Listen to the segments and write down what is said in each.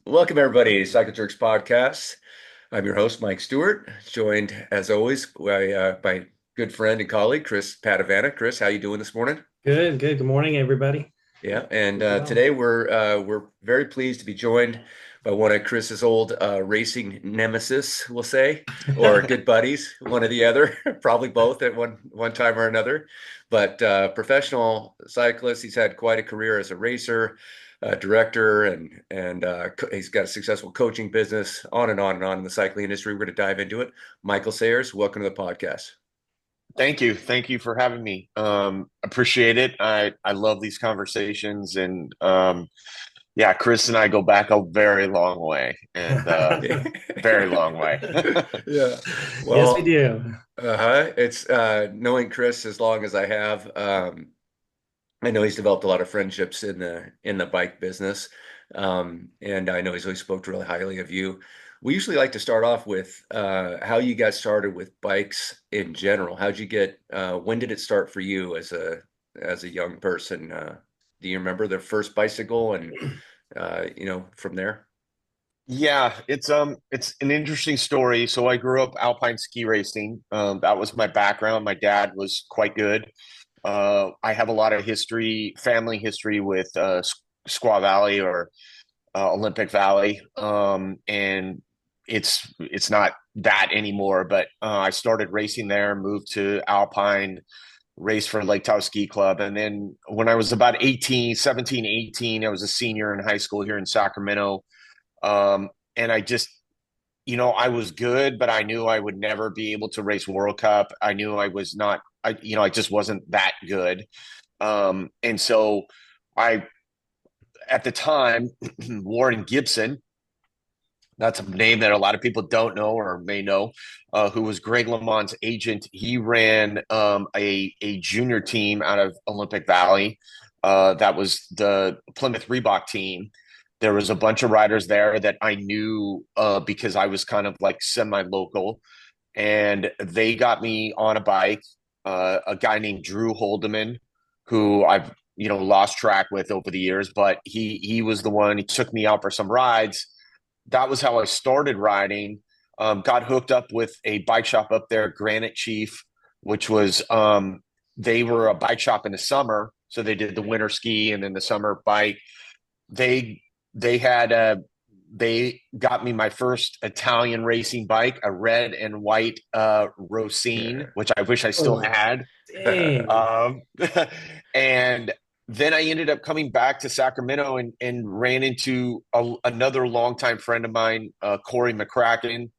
Welcome, everybody, to Cycle Jerks Podcast. I'm your host, Mike Stewart, joined, as always, by my good friend and colleague, Chris Padavana. Chris, how you doing this morning? Good, good. Good morning, everybody. Yeah, and Doing well. today we're very pleased to be joined by one of Chris's old racing nemesis, we'll say, or good buddies, one or the other, probably both at one time or another. But professional cyclist, he's had quite a career as a racer, director, and he's got a successful coaching business, on and on and on in the cycling industry. We're going to dive into it. Michael Sayers, welcome to the podcast. Thank you. Thank you for having me. Appreciate it. I love these conversations and yeah, Chris and I go back a very long way and very long way. Yeah. Yes, we Well, do. It's knowing Chris as long as I have. I know he's developed a lot of friendships in the bike business, and I know he's always spoke really highly of you. We usually like to start off with how you got started with bikes in general. How'd you get? When did it start for you as a young person? Do you remember the first bicycle and from there? Yeah, it's an interesting story. So I grew up alpine ski racing. That was my background. My dad was quite good. I have a lot of history, family history with Squaw Valley or Olympic Valley, and it's not that anymore. But I started racing there, moved to Alpine, raced for Lake Tahoe Ski Club, and then when I was about 18, 17, 18, I was a senior in high school here in Sacramento, and I just I was good, but I knew I would never be able to race World Cup. I knew I was not, I just wasn't that good. And so I, at the time, Warren Gibson, that's a name that a lot of people don't know or may know, who was Greg LeMond's agent. He ran a junior team out of Olympic Valley. That was the Plymouth Reebok team. There was a bunch of riders there that I knew because I was kind of like semi-local, and they got me on a bike. A guy named Drew Holdeman, who I've lost track with over the years, but he was the one. He took me out for some rides. That was how I started riding. Got hooked up with a bike shop up there, Granite Chief, which was they were a bike shop in the summer, so they did the winter ski and then the summer bike. They they had they got me my first Italian racing bike, a red and white Rosine, which I wish I still Oh, had. dang. Um, and then I ended up coming back to Sacramento and ran into another longtime friend of mine, Corey McCracken.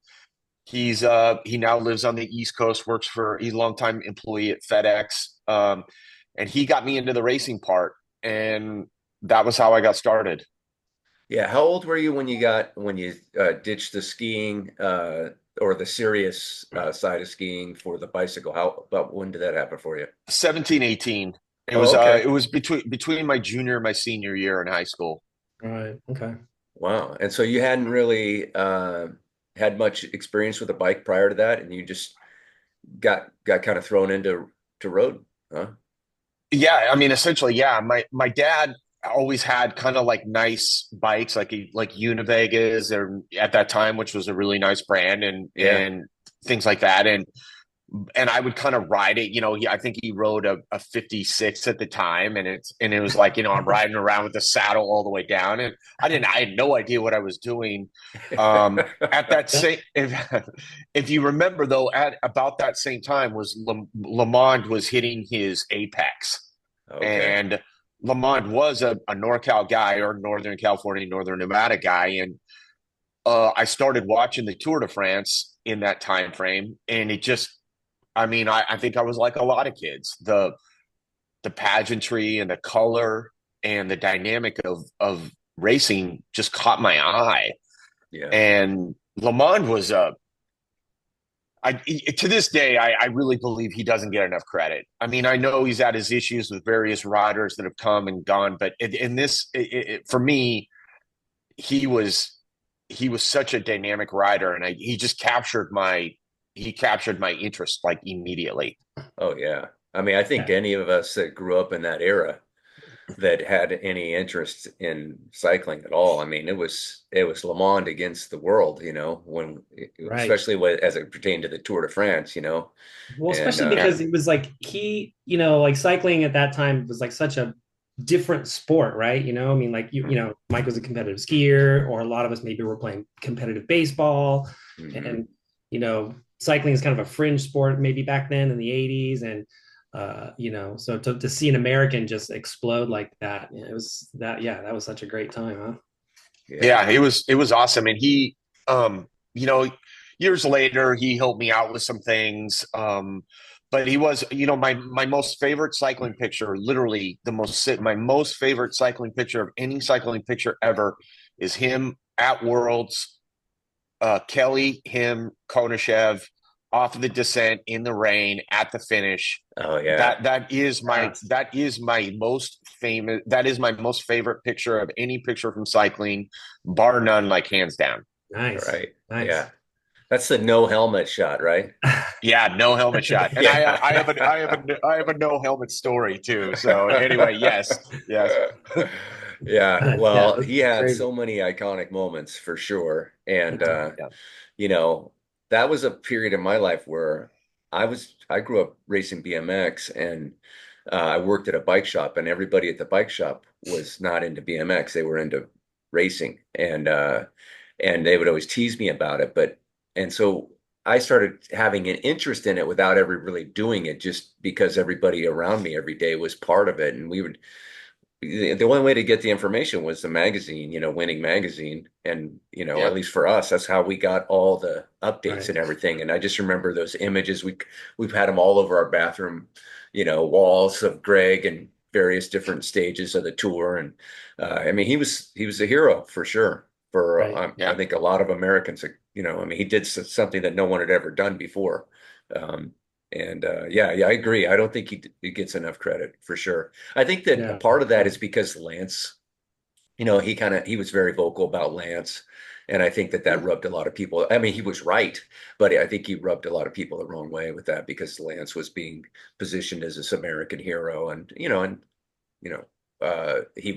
He now lives on the East Coast, he's a longtime employee at FedEx. And he got me into the racing part, and that was how I got started. Yeah, how old were you when you ditched the skiing or the serious side of skiing for the bicycle? How about when did that happen for you? 17, 18. Oh, okay. It was between my junior and my senior year in high school. Right. Okay. Wow. And so you hadn't really had much experience with a bike prior to that, and you just got kind of thrown into road, huh? Yeah, I mean, essentially, yeah. My dad always had kind of like nice bikes, like Univegas, or at that time, which was a really nice brand, Yeah. and things like that. And I would kind of ride it. I think he rode a 56 at the time, and it was like I'm riding around with the saddle all the way down, and I had no idea what I was doing. At that same, if you remember though, at about that same time was Lamond was hitting his apex, Okay. and Lamond was a NorCal guy or Northern California, Northern Nevada guy, and I started watching the Tour de France in that time frame, and it just I mean, I think I was like a lot of kids. The pageantry and the color and the dynamic of racing just caught my eye. Yeah. And Lamond was to this day, I really believe he doesn't get enough credit. I mean, I know he's had his issues with various riders that have come and gone, but in this, for me, he was he was such a dynamic rider, and he captured my interest like immediately. Oh, yeah. I mean, I think Yeah. any of us that grew up in that era that had any interest in cycling at all. I mean, it was Le Mans against the world, when Right. especially as it pertained to the Tour de France, Well, and especially because it was like like cycling at that time was like such a different sport, right? I mean, like Mike was a competitive skier, or a lot of us maybe were playing competitive baseball, mhm. and cycling is kind of a fringe sport maybe back then in the 80s, and so to see an American just explode like that, it was that was such a great time, huh? Yeah. Yeah, it was awesome. And he, you know, years later he helped me out with some things. But he was, my most favorite cycling picture, literally my most favorite cycling picture of any cycling picture ever is him at Worlds, Kelly, him, Konashev off of the descent in the rain at the finish. Oh yeah. That is my most favorite picture of any picture from cycling, bar none, like hands down. Nice, Right. nice. Yeah. That's the no helmet shot, right? Yeah, no helmet shot, and I have Yeah. a no helmet story too. So anyway, yes, yes, Yeah. Yeah, Well, that's he had crazy. so many iconic moments for sure. And Yeah. yeah, you know, that was a period in my life where I grew up racing BMX, and I worked at a bike shop, and everybody at the bike shop was not into BMX. They were into racing, and they would always tease me about it. And so I started having an interest in it without ever really doing it, just because everybody around me every day was part of it. And the only way to get the information was the magazine, Winning Magazine. And, yeah. at least for us, that's how we got all the updates Right. and everything. And I just remember those images. We've had them all over our bathroom, walls of Greg and various different stages of the tour. And I mean, he was a hero for sure. For Right. I Yeah. think a lot of Americans, I mean, he did something that no one had ever done before. Um, and yeah, I agree. I don't think he gets enough credit for sure. I think that a Yeah. part of that is because Lance, he was very vocal about Lance, and I think that rubbed a lot of people. I mean, he was right, but I think he rubbed a lot of people the wrong way with that, because Lance was being positioned as this American hero, and you know, he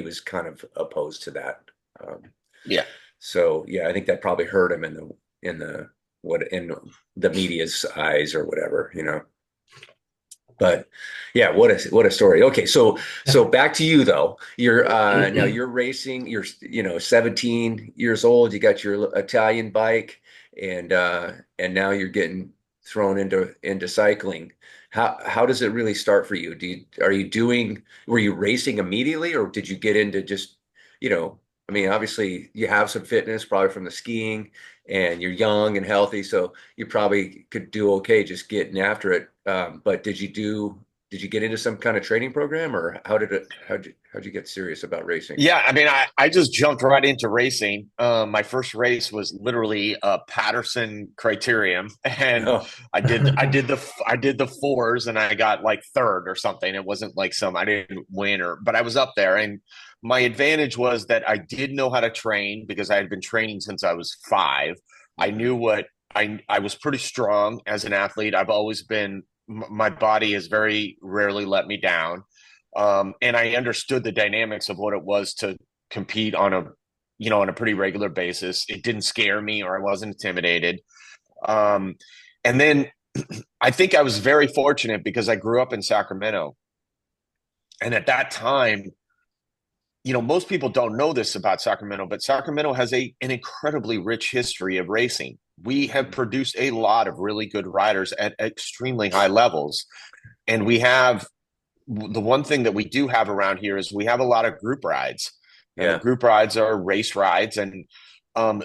was kind of opposed to that. Um, Yeah. so yeah, I think that probably hurt him in the media's eyes or whatever. But yeah, what a story. Okay, so back to you though. You're now you're racing. You're 17 years old. You got your Italian bike, and now you're getting thrown into cycling. How does it really start for you? Were you racing immediately, or did you get into just you know? I mean, obviously you have some fitness probably from the skiing, and you're young and healthy, so you probably could do okay just getting after it. But did you get into some kind of training program, or how'd you get serious about racing? Yeah, I mean, I just jumped right into racing. My first race was literally a Patterson criterium, and Oh, I did the fours, and I got like third or something. It wasn't like I didn't win, but I was up there. And my advantage was that I did know how to train because I had been training since I was 5. I mhm. knew what I was pretty strong as an athlete. I've always been. My body has very rarely let me down, and I understood the dynamics of what it was to compete on a pretty regular basis. It didn't scare me, or I wasn't intimidated. Um, and then I think I was very fortunate because I grew up in Sacramento, and at that time, most people don't know this about Sacramento, but Sacramento has an incredibly rich history of racing. We have produced a lot of really good riders at extremely high levels, and we have the one thing that we do have around here is we have a lot of group rides. Yeah, Group rides are race rides, and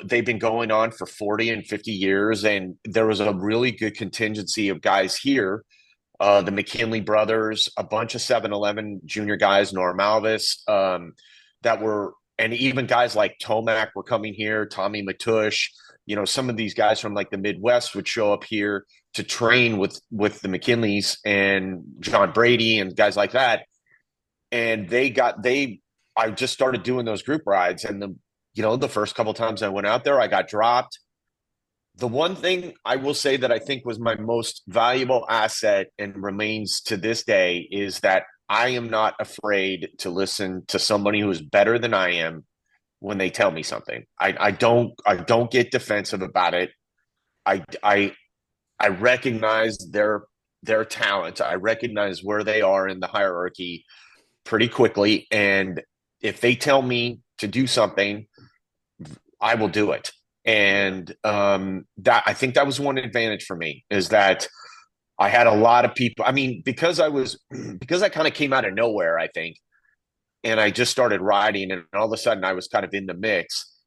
they've been going on for 40 and 50 years. And there was a really good contingency of guys here, the McKinley brothers, a bunch of 7-Eleven junior guys, Norm Alvis, and even guys like Tomac were coming here, Tommy Matush. Some of these guys from like the Midwest would show up here to train with the McKinleys and John Brady and guys like that. And I just started doing those group rides, and the first couple of times I went out there, I got dropped. The one thing I will say that I think was my most valuable asset and remains to this day is that I am not afraid to listen to somebody who is better than I am when they tell me something. I don't get defensive about it. I recognize their talent. I recognize where they are in the hierarchy pretty quickly. And if they tell me to do something, I will do it. And that I think that was one advantage for me, is that I had a lot of people. I mean, because I kind of came out of nowhere, I think, and I just started riding, and all of a sudden I was kind of in the mix.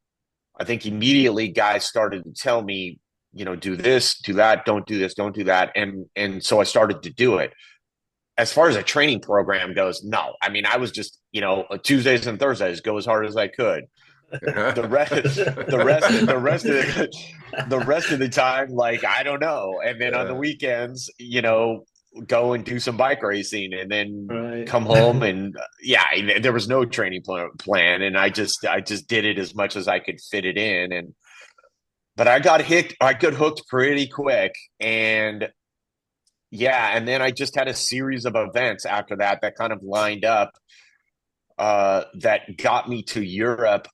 I think immediately guys started to tell me, do this, do that, don't do this, don't do that, and so I started to do it. As far as a training program goes, no. I mean, I was just, Tuesdays and Thursdays go as hard as I could. The rest, the rest of the time, like, I don't know. And then on the weekends, go and do some bike racing, and then Right. come home, and there was no training plan, and I just did it as much as I could fit it in. And but I got hooked pretty quick, and yeah, and then I just had a series of events after that kind of lined up, that got me to Europe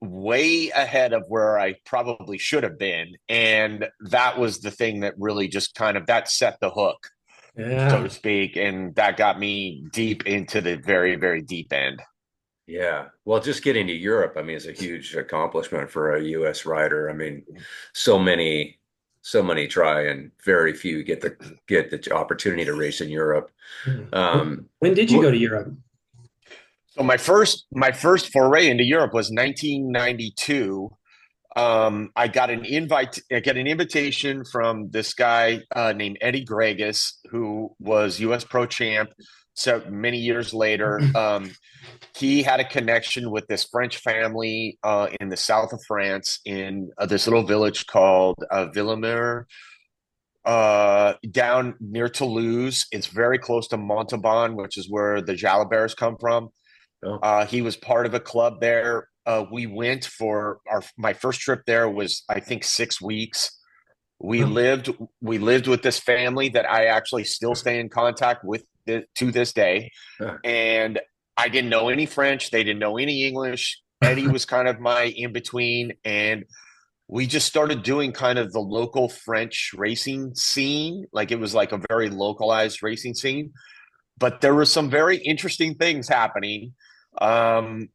way ahead of where I probably should have been. And that was the thing that really just kind of that set the hook, so to Yeah. speak. And that got me deep into the very, very deep end. Yeah. Well, just getting to Europe, I mean, is a huge accomplishment for a US rider. I mean, so many, so many try and very few get the opportunity to race in Europe. When did you go to Europe? So my first foray into Europe was 1992. I got an invitation from this guy named Eddie Gregas, who was U.S. Pro Champ. So many years later, he had a connection with this French family in the south of France, in this little village called Villemur, down near Toulouse. It's very close to Montauban, which is where the Jalabers come from. Oh, He was part of a club there. We went for my first trip there was, I think, 6 weeks. We Oh, lived we lived with this family that I actually still stay in contact with to this day. And I didn't know any French. They didn't know any English. Eddie was kind of my in between, and we just started doing kind of the local French racing scene. Like, it was like a very localized racing scene, but there were some very interesting things happening. Um,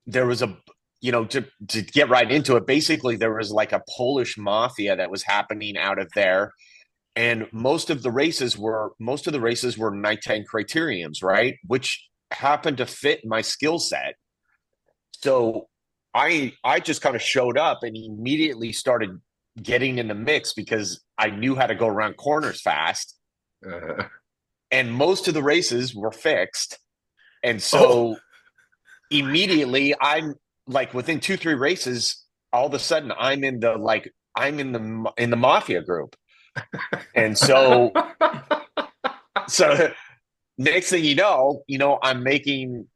there was to get right into it, basically there was like a Polish mafia that was happening out of there, and most of the races were nighttime criteriums, right? Which happened to fit my skill set. So I just kind of showed up and immediately started getting in the mix because I knew how to go around corners fast, uh, and most of the races were fixed. And oh, so immediately I'm like, within 2-3 races, all of a sudden I'm in the mafia group. And so next thing I'm making,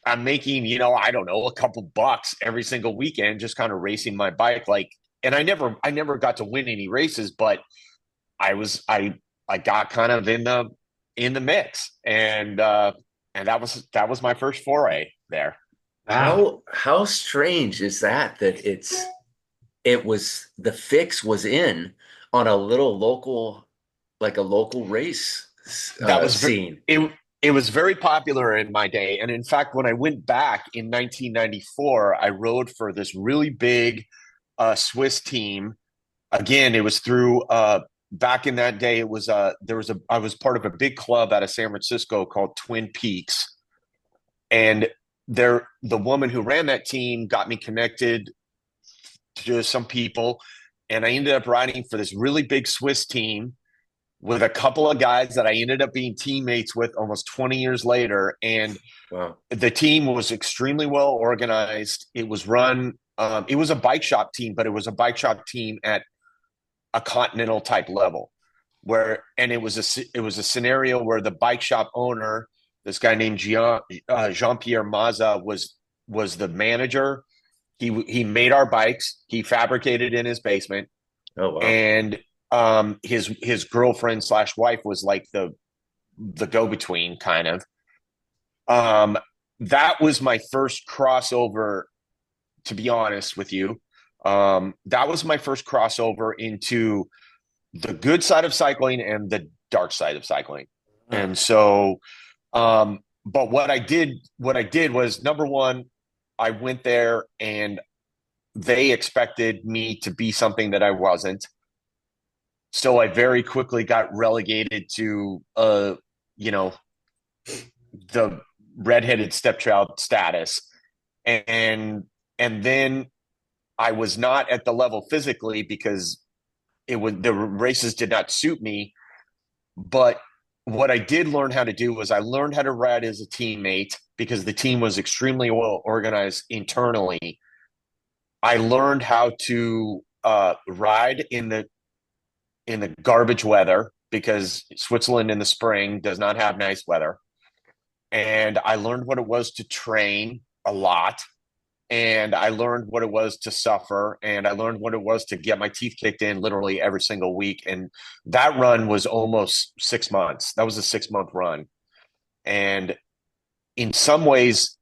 I don't know, a couple bucks every single weekend, just kind of racing my bike. Like, and I never got to win any races, but I got kind of in the mix. And that was my first foray there. wow. how strange is that it was the fix was in on a little local, like a local race That was scene. it was very popular in my day. And in fact, when I went back in 1994, I rode for this really big Swiss team. Again, it was through back in that day. It was I was part of a big club out of San Francisco called Twin Peaks, and the woman who ran that team got me connected to some people, and I ended up riding for this really big Swiss team with a couple of guys that I ended up being teammates with almost 20 years later. And Wow. the team was extremely well organized. It was run, it was a bike shop team, but it was a bike shop team at a continental type level, and it was a scenario where the bike shop owner, this guy named Jean-Pierre Maza, was the manager. He made our bikes. He fabricated in his basement, Oh, wow. and his girlfriend slash wife was like the go between, kind of. Um, that was my first crossover, to be honest with you. That was my first crossover into the good side of cycling and the dark side of cycling. And so, but what I did was, number one, I went there and they expected me to be something that I wasn't. So I very quickly got relegated to, you know, the redheaded stepchild status. And then I was not at the level physically because the races did not suit me. But what I did learn how to do was I learned how to ride as a teammate because the team was extremely well organized internally. I learned how to ride in the garbage weather because Switzerland in the spring does not have nice weather. And I learned what it was to train a lot. And I learned what it was to suffer. And I learned what it was to get my teeth kicked in literally every single week. And that run was almost 6 months. That was a 6 month run. And in some ways,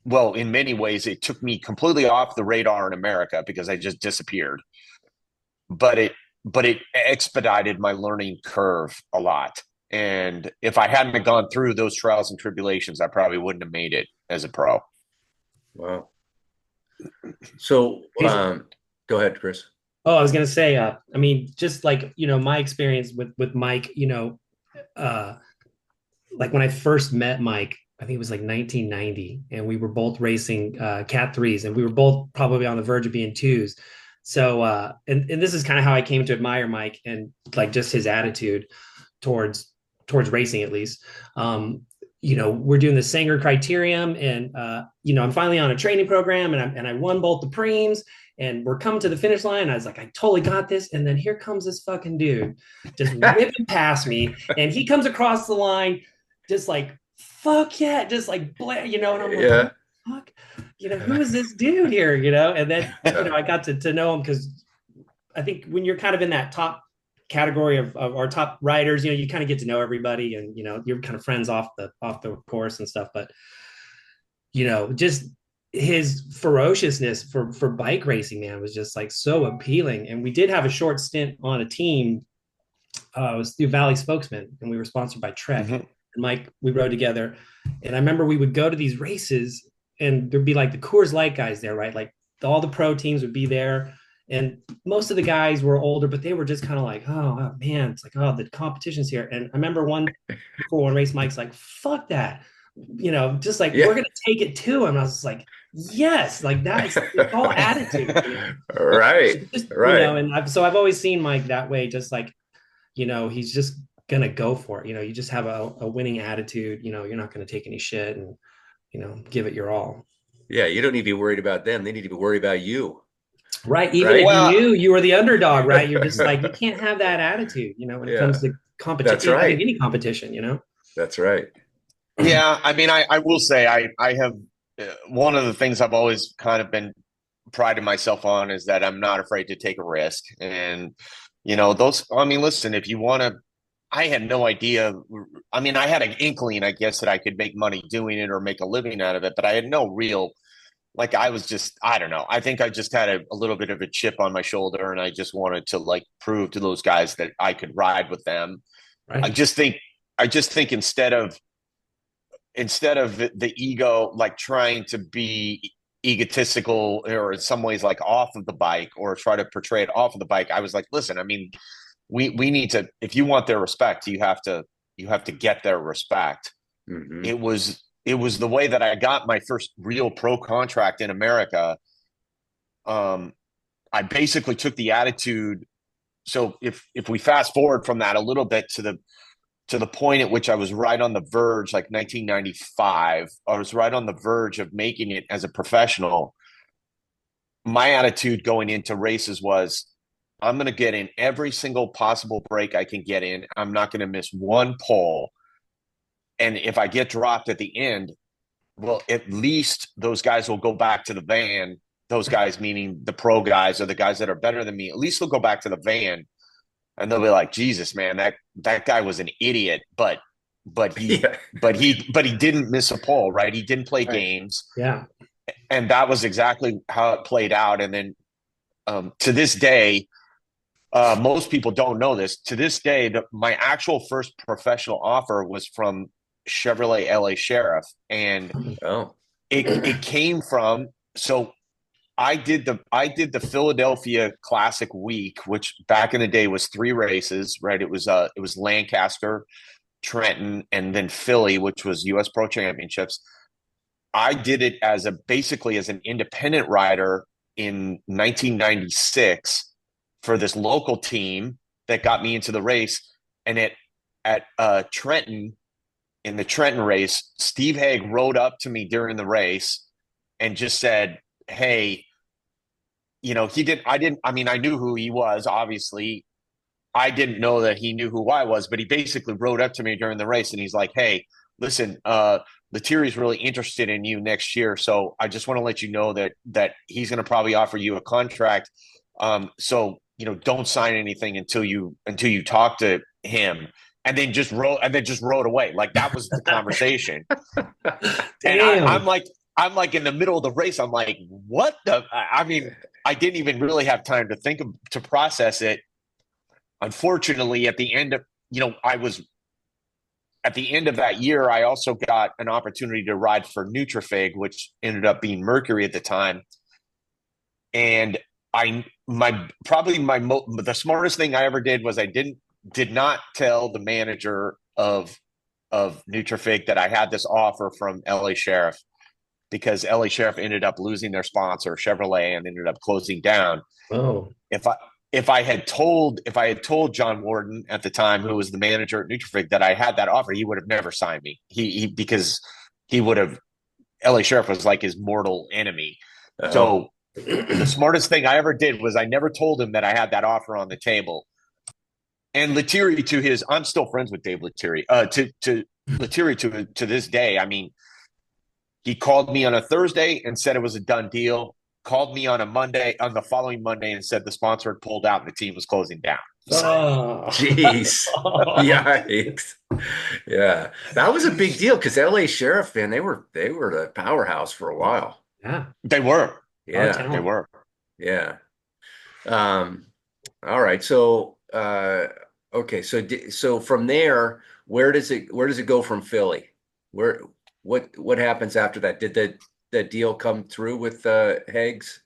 well, in many ways, it took me completely off the radar in America because I just disappeared. But it expedited my learning curve a lot. And if I hadn't gone through those trials and tribulations, I probably wouldn't have made it as a pro. Wow. So, go ahead, Chris. Oh, I was gonna say, I mean, just like, my experience with Mike, uh, like when I first met Mike, I think it was like 1990, and we were both racing Cat threes, and we were both probably on the verge of being twos. So, and this is kind of how I came to admire Mike and like just his attitude towards racing, at least. We're doing the Sanger criterium, and I'm finally on a training program, and I won both the preems, and we're coming to the finish line. I was like, I totally got this. And then here comes this fucking dude just whipping past me, and he comes across the line just like, fuck yeah, just like, and I'm like, Yeah. fuck, who is this dude here, and then, I got to know him because I think when you're kind of in that top category of our top riders, you kind of get to know everybody, and you're kind of friends off the course and stuff. But just his ferociousness for bike racing, man, was just like so appealing. And we did have a short stint on a team. It was through Valley Spokesman, and we were sponsored by Trek. Mm-hmm. And Mike, we rode together, and I remember we would go to these races, and there'd be like the Coors Light guys there, right? Like all the pro teams would be there. And most of the guys were older, but they were just kind of like, oh man, it's like, oh, the competition's here. And I remember before one race, Mike's like, fuck that. Just like, we're going to take it to him. And I was like, yes, like it's all attitude. Right. Right. And so I've always seen Mike that way, just like, he's just going to go for it. You just have a winning attitude. You're not going to take any shit and, give it your all. Yeah. You don't need to be worried about them. They need to be worried about you. Right. Even if you knew you were the underdog, right? You're just like, you can't have that attitude, when it comes to competition. That's right. Any competition, That's right. Yeah. I mean, I will say I have one of the things I've always kind of been priding myself on is that I'm not afraid to take a risk. And, listen, if you want to, I had no idea. I mean, I had an inkling, I guess, that I could make money doing it or make a living out of it, but I had no real, like, I was just, I don't know. I think I just had a little bit of a chip on my shoulder, and I just wanted to like prove to those guys that I could ride with them. Right. I just think instead of the ego, like trying to be egotistical or in some ways like off of the bike or try to portray it off of the bike, I was like, listen, I mean, we need to, if you want their respect, you have to get their respect. Mm-hmm. It was the way that I got my first real pro contract in America. I basically took the attitude. So if we fast forward from that a little bit to the point at which I was right on the verge, like 1995, I was right on the verge of making it as a professional. My attitude going into races was, I'm going to get in every single possible break I can get in. I'm not going to miss one pole. And if I get dropped at the end, well, at least those guys will go back to the van. Those guys, meaning the pro guys or the guys that are better than me, at least they'll go back to the van and they'll be like, Jesus, man, that guy was an idiot, but but he Yeah. but he didn't miss a pole, right? He didn't play Right. games, Yeah. and that was exactly how it played out. And then to this day, most people don't know this. To this day, my actual first professional offer was from Chevrolet LA Sheriff, and Oh. it came from so I did the Philadelphia Classic Week, which back in the day was 3 races, right? It was Lancaster, Trenton, and then Philly, which was US Pro Championships. I did it as a basically as an independent rider in 1996 for this local team that got me into the race. And at Trenton, in the Trenton race, Steve Haig rode up to me during the race and just said, "Hey, I mean, I knew who he was, obviously. I didn't know that he knew who I was, but he basically rode up to me during the race and he's like, "Hey, listen, Lettieri's really interested in you next year. So I just want to let you know that he's going to probably offer you a contract. So, don't sign anything until you talk to him." And then just rode away. Like that was the conversation. And I'm Damn. like, in the middle of the race. I'm like, what the? I mean, I didn't even really have time to process it. Unfortunately, I was at the end of that year, I also got an opportunity to ride for Nutrifig, which ended up being Mercury at the time. And the smartest thing I ever did was I did not tell the manager of Nutrifig that I had this offer from LA Sheriff, because LA Sheriff ended up losing their sponsor, Chevrolet, and ended up closing down. Oh. If I had told John Warden at the time, who was the manager at Nutrifig, that I had that offer, he would have never signed me. Because he would have LA Sheriff was like his mortal enemy. Oh. So the smartest thing I ever did was I never told him that I had that offer on the table. And Lettieri, I'm still friends with Dave Lettieri. To Lettieri to this day, I mean, he called me on a Thursday and said it was a done deal. Called me on the following Monday, and said the sponsor had pulled out and the team was closing down. Oh. Jeez. Yikes. Yeah. That was a big deal because LA Sheriff, man, they were the powerhouse for a while. Yeah. They were. A lot of Yeah. They talent. were. Yeah. Um, all right. So okay. So from there, where does it go from Philly? Where what happens after that? Did the deal come through with Hags?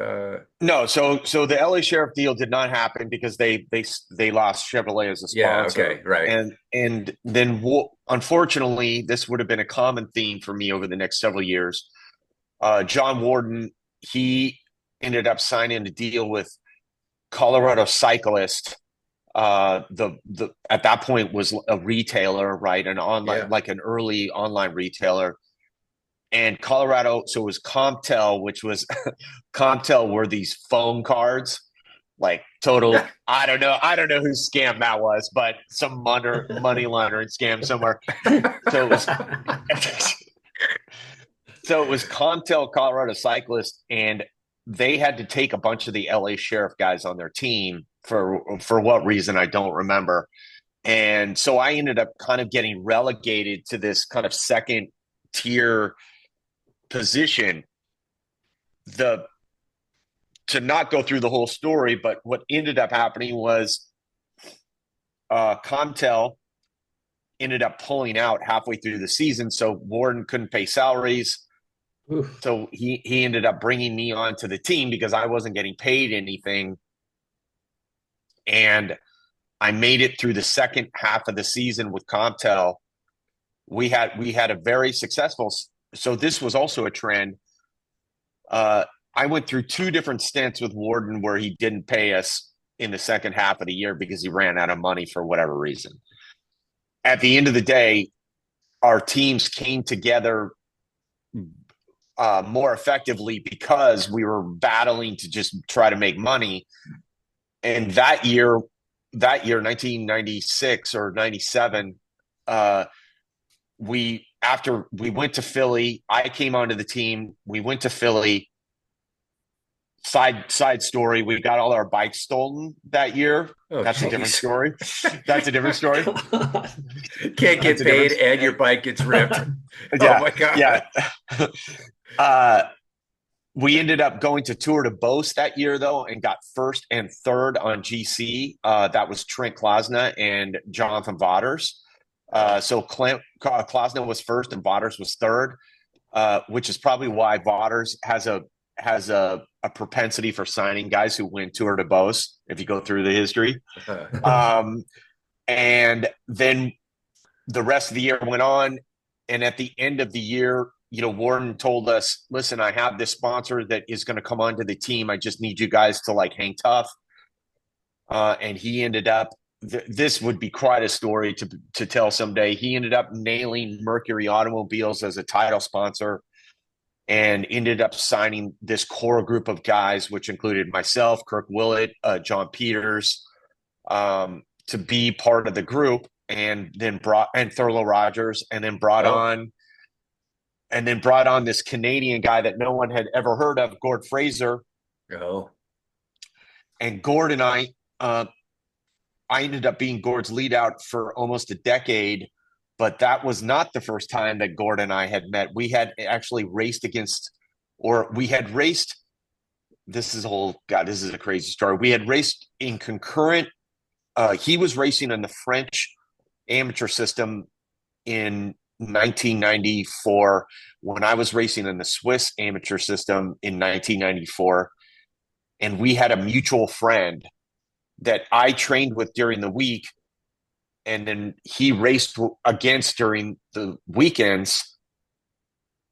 Uh No, so the LA Sheriff deal did not happen because they lost Chevrolet as a yeah, sponsor, okay, right. and then unfortunately, this would have been a common theme for me over the next several years. John Warden, he ended up signing a deal with Colorado Cyclist. The at that point was a retailer, right? An online, Yeah. like an early online retailer. And Colorado, so it was Comptel, which was Comptel were these phone cards, like total. I don't know whose scam that was, but some money laundering scam somewhere. So it was so it was Comptel Colorado Cyclist, and they had to take a bunch of the LA Sheriff guys on their team for what reason I don't remember. And so I ended up kind of getting relegated to this kind of second tier position. The To not go through the whole story, but what ended up happening was Comtel ended up pulling out halfway through the season, so Warden couldn't pay salaries. Oof. So he ended up bringing me onto the team because I wasn't getting paid anything, and I made it through the second half of the season with Comtel. We had a very successful. So this was also a trend. I went through 2 different stints with Warden where he didn't pay us in the second half of the year because he ran out of money for whatever reason. At the end of the day, our teams came together more effectively because we were battling to just try to make money. And that year, 1996 or 97, after we went to Philly, I came onto the team. We went to Philly. Side story, we got all our bikes stolen that year. Oh, That's a different jeez. story. That's a different story. Can't That's get a paid different. and your bike gets ripped. Oh Yeah, my God. yeah. uh, we ended up going to Tour de Beauce that year, though, and got first and third on GC. That was Trent Klasna and Jonathan Vaughters. So Klasna was first and Vaughters was third, which is probably why Vaughters has a propensity for signing guys who win Tour de Beauce, if you go through the history. Um, and then the rest of the year went on. And at the end of the year, Warren told us, listen, I have this sponsor that is going to come onto the team. I just need you guys to like hang tough. And he ended up, this would be quite a story to tell someday. He ended up nailing Mercury Automobiles as a title sponsor and ended up signing this core group of guys, which included myself, Kirk Willett, John Peters, to be part of the group, and then Thurlow Rogers, and then brought on this Canadian guy that no one had ever heard of, Gord Fraser. Oh. And Gord and I ended up being Gord's lead out for almost a decade, but that was not the first time that Gord and I had met. We had actually raced against, or we had raced. This is a crazy story. We had raced in concurrent. He was racing in the French amateur system in 1994 when I was racing in the Swiss amateur system in 1994. And we had a mutual friend that I trained with during the week, and then he raced against during the weekends.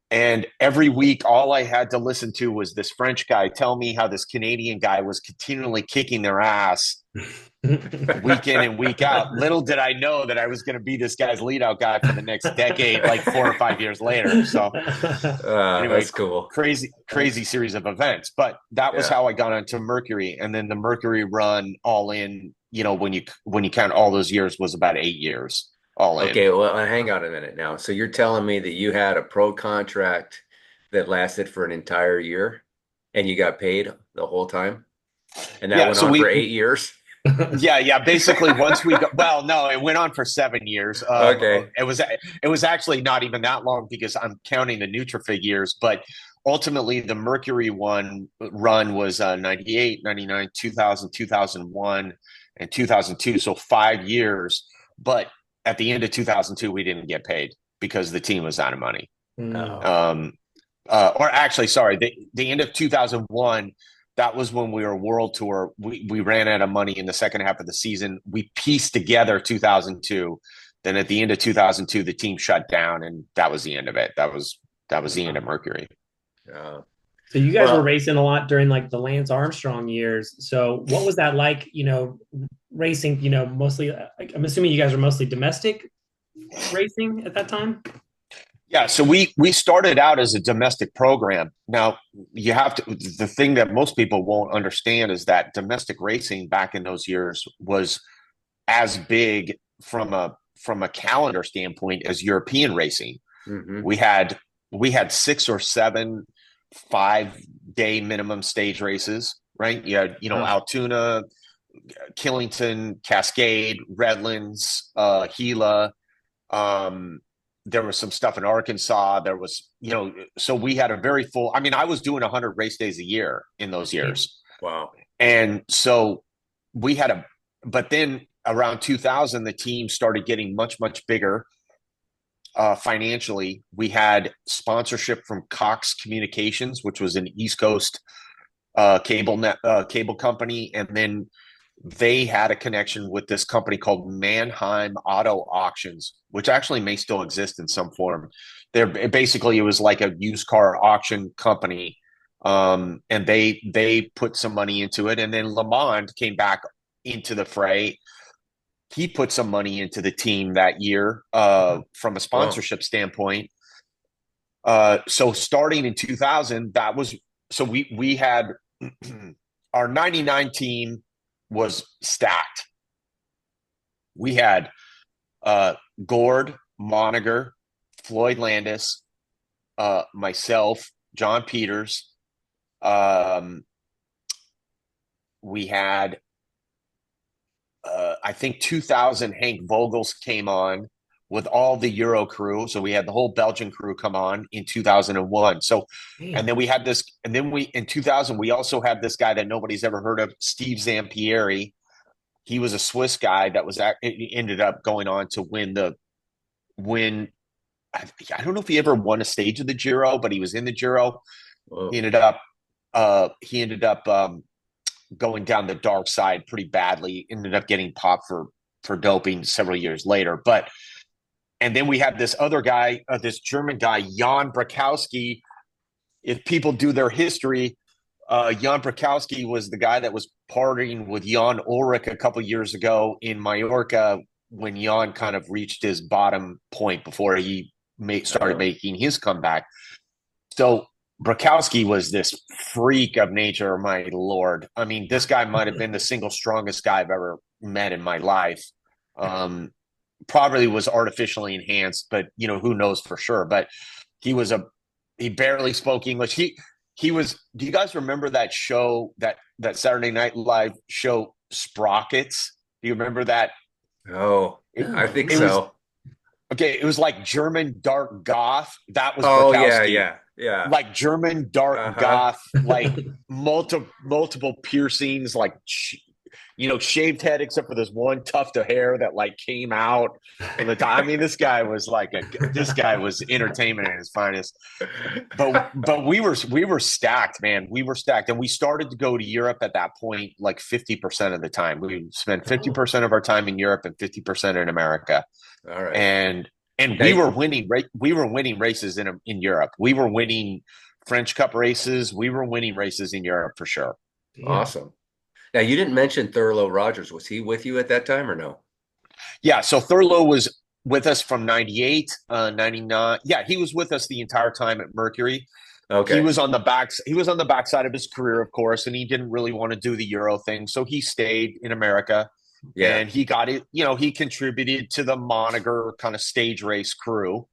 And every week, all I had to listen to was this French guy tell me how this Canadian guy was continually kicking their ass week in and week out. Little did I know that I was going to be this guy's lead out guy for the next decade, like 4 or 5 years later. So anyway, That's cool. crazy series of events. But that was Yeah. how I got onto Mercury. And then the Mercury run all in, when you count all those years, was about 8 years all in. Okay, well, hang on a minute now. So you're telling me that you had a pro contract that lasted for an entire year and you got paid the whole time? And that Yeah. went So on for 8 years? yeah. Basically, once we got, well, no, it went on for 7 years. Okay. It was actually not even that long because I'm counting the Nutrifig years, but ultimately the Mercury run was 98, 99, 2000, 2001, and 2002. So 5 years. But at the end of 2002, we didn't get paid because the team was out of money. Oh, Or actually, sorry, the end of 2001, that was when we were world tour. We ran out of money in the second half of the season. We pieced together 2002. Then at the end of 2002, the team shut down, and that was the end of it. That was the end of Mercury. oh. So you guys were Well, racing a lot during like the Lance Armstrong years. So what was that like, racing, mostly, I'm assuming you guys were mostly domestic racing at that time? Yeah, so we started out as a domestic program. Now, the thing that most people won't understand is that domestic racing back in those years was as big from a calendar standpoint as European racing. mhm. We had we had 6 or 7 5-day minimum stage races, right? You had, Wow. Altoona, Killington, Cascade, Redlands, Gila. Um, there was some stuff in Arkansas. There was, so we had a very full. I mean, I was doing 100 race days a year in those years, Wow. and so we had a. But then around 2000, the team started getting much bigger financially. We had sponsorship from Cox Communications, which was an East Coast cable company, and then they had a connection with this company called Mannheim Auto Auctions, which actually may still exist in some form. It was like a used car auction company, and they put some money into it, and then Lamond came back into the fray. He put some money into the team that year from a Well, sponsorship standpoint. So starting in 2000, that was so we had our 99 team was stacked. We had Gord, Moniger, Floyd Landis, myself, John Peters, we had I think 2000 Hank Vogels came on with all the Euro crew. So we had the whole Belgian crew come on in 2001. So, and Damn. then we had this, and then we, in 2000, we also had this guy that nobody's ever heard of, Steve Zampieri. He was a Swiss guy that was, ended up going on to win. I don't know if he ever won a stage of the Giro, but he was in the Giro. He Whoa. ended up, he ended up, going down the dark side pretty badly. Ended up getting popped for doping several years later. But and then we have this other guy, this German guy, Jan Brakowski. If people do their history, Jan Brakowski was the guy that was partying with Jan Ulrich a couple years ago in Mallorca when Jan kind of reached his bottom point before he started Oh, making his comeback. So Brakowski was this freak of nature, my lord. I mean, this guy might have been the single strongest guy I've ever met in my life. Um, Probably was artificially enhanced, but who knows for sure. But he was he barely spoke English. He was. Do you guys remember that show that Saturday Night Live show Sprockets? Do you remember that? oh, It, I think it was so. okay. It was like German dark goth. That was Oh, yeah, Brakowski, yeah, yeah. like German dark Uh-huh. goth, like multiple piercings, like shaved head except for this one tuft of hair that like came out from the top. I mean, this guy was entertainment at his finest. But we were stacked, man. We were stacked, and we started to go to Europe at that point, like 50% of the time. We spent fifty Oh, percent of our time in Europe and 50% in America, All right. and Now, we were winning races in Europe. We were winning French Cup races. We were winning races in Europe for sure. damn. awesome. Now, you didn't mention Thurlow Rogers. Was he with you at that time or no? Yeah, so Thurlow was with us from 98, 99. Yeah, he was with us the entire time at Mercury. Okay. He was on the backside of his career, of course, and he didn't really want to do the Euro thing. So he stayed in America Yeah. and he got it, he contributed to the moniker kind of stage race crew.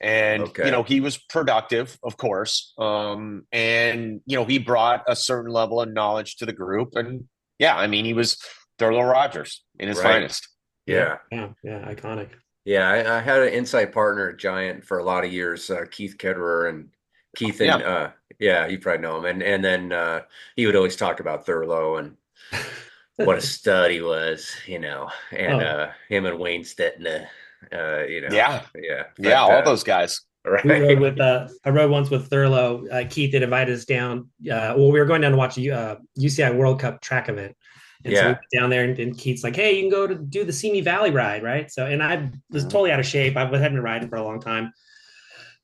And Okay. he was productive, of course, and he brought a certain level of knowledge to the group. And yeah, I mean, he was Thurlow Rogers in his Right. finest. Yeah, Yeah. yeah, yeah, iconic. Yeah. I had an inside partner at Giant for a lot of years, Keith Ketterer, and Keith and Yeah. yeah, you probably know him. And then he would always talk about Thurlow and what a stud he was, and Oh, him and Wayne Stettin, Yeah. yeah. Yeah. But All those guys. we rode with right. I rode once with Thurlow. Keith had invited us down. Well, we were going down to watch a UCI World Cup track event. And so we Yeah. went down there, and Keith's like, "Hey, you can go to do the Simi Valley ride, right?" So, and I was Mhm. totally out of shape. I hadn't been riding for a long time.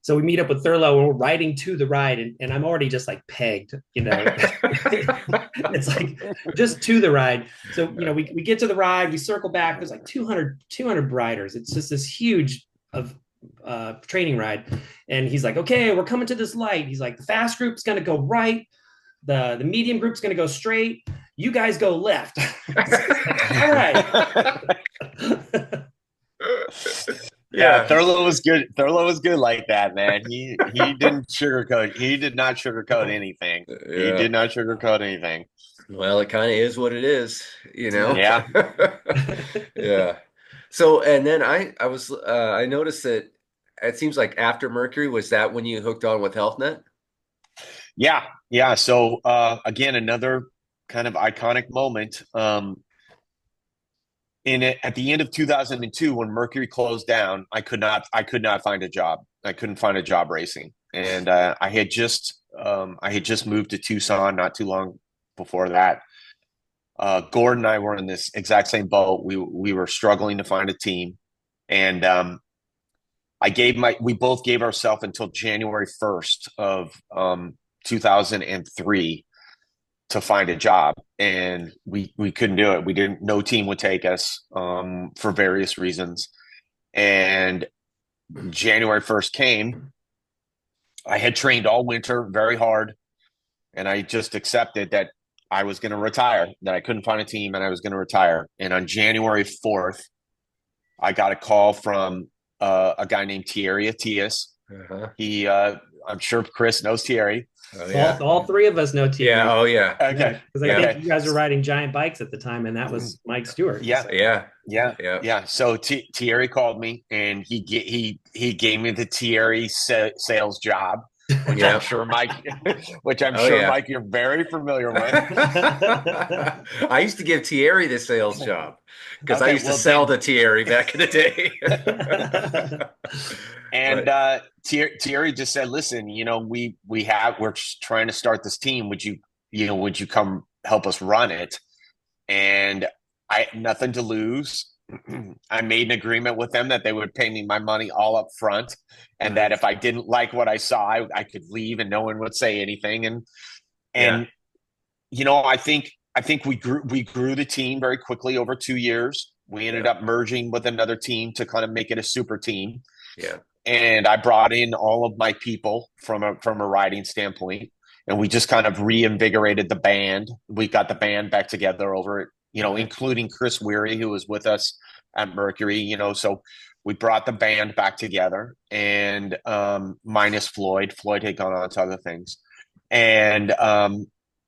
So we meet up with Thurlow and we're riding to the ride, and I'm already just like pegged, It's like just to the ride. So, we get to the ride, we circle back. There's like 200 riders. It's just this huge of training ride. And he's like, okay, we're coming to this light. He's like, the fast group's going to go right. The medium group's going to go straight. You guys go left. All right. Yeah, Yeah. Thurlow was good. Thurlow was good like that, man. He didn't sugarcoat. He did not sugarcoat anything. He Yeah. did not sugarcoat anything. Well, it kind of is what it is, you know? Yeah. Yeah, Yeah. So, and then I noticed that it seems like after Mercury, was that when you hooked on with HealthNet? yeah, yeah. So again, another kind of iconic moment. In it at the end of 2002, when Mercury closed down, I could not find a job. I couldn't find a job racing, and I had just moved to Tucson not too long before that. Gordon and I were in this exact same boat. We were struggling to find a team, and we both gave ourselves until January 1st of 2003 to find a job, and we couldn't do it. We didn't. No team would take us for various reasons. And January 1st came. I had trained all winter very hard, and I just accepted that I was going to retire. That I couldn't find a team, and I was going to retire. And on January 4th, I got a call from a guy named Thierry Atias. Uh-huh. He I'm sure Chris knows Thierry. Oh All, yeah. all three of us know Yeah. Thierry. Oh yeah. Yeah, Okay. because I Yeah. think Okay. you guys were riding giant bikes at the time, and that was Mike Stewart. Yeah. So Yeah. Yeah, Yeah. yeah. So Thierry called me, and he gave me the Thierry sales job, which I'm Yeah. sure Mike, which I'm Oh sure yeah. Mike, you're very familiar with. I used to give Thierry the sales job because I Okay, used to well sell then, to Thierry back in the day. and But Thierry just said, "Listen, we're just trying to start this team. Would you come help us run it?" And I had nothing to lose. I made an agreement with them that they would pay me my money all up front, and that nice. if I didn't like what I saw, I could leave and no one would say anything. yeah, And I think we grew the team very quickly over 2 years. We ended yeah, up merging with another team to kind of make it a super team. yeah, And I brought in all of my people from a riding standpoint, and we just kind of reinvigorated the band. We got the band back together over it, Nice. including Chris Weary, who was with us at Mercury. So we brought the band back together, and minus Floyd. Floyd had gone on to other things, and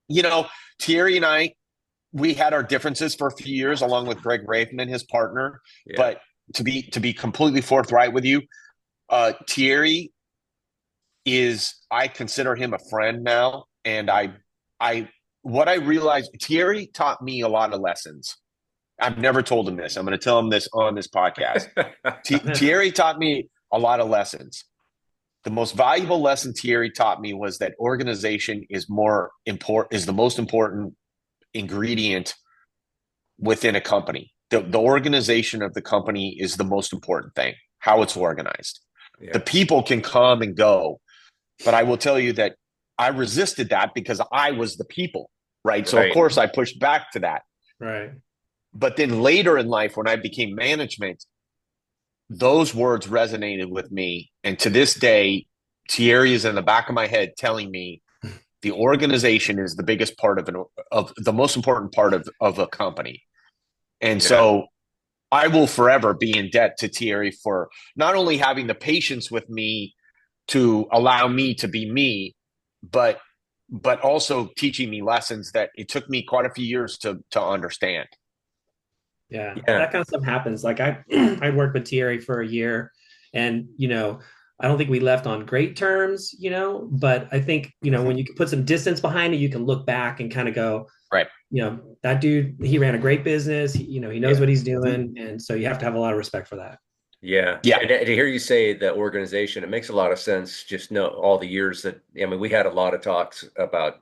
you know, Thierry and I, we had our differences for a few years, along with Greg Raveman, his partner. yeah, But to be completely forthright with you, Thierry is, I consider him a friend now, and I what I realized, Thierry taught me a lot of lessons. I've never told him this. I'm going to tell him this on this podcast. Thierry taught me a lot of lessons. The most valuable lesson Thierry taught me was that organization is the most important ingredient within a company. The organization of the company is the most important thing, how it's organized. The yeah, people can come and go, but I will tell you that I resisted that because I was the people, right? So of right, course I pushed back to that. Right. But then later in life, when I became management, those words resonated with me. And to this day, Thierry is in the back of my head telling me the organization is the biggest part of the most important part of a company. And yeah, so I will forever be in debt to Thierry for not only having the patience with me to allow me to be me, but also teaching me lessons that it took me quite a few years to understand. Yeah, yeah, that kind of stuff happens. Like I, I worked with Thierry for a year, and I don't think we left on great terms. But I think when you can put some distance behind it, you can look back and kind of go, Right. that dude, he ran a great business. He knows yeah, what he's doing, and so you have to have a lot of respect for that. yeah. Yeah. And to hear you say the organization, it makes a lot of sense. Just know all the years that I mean, we had a lot of talks about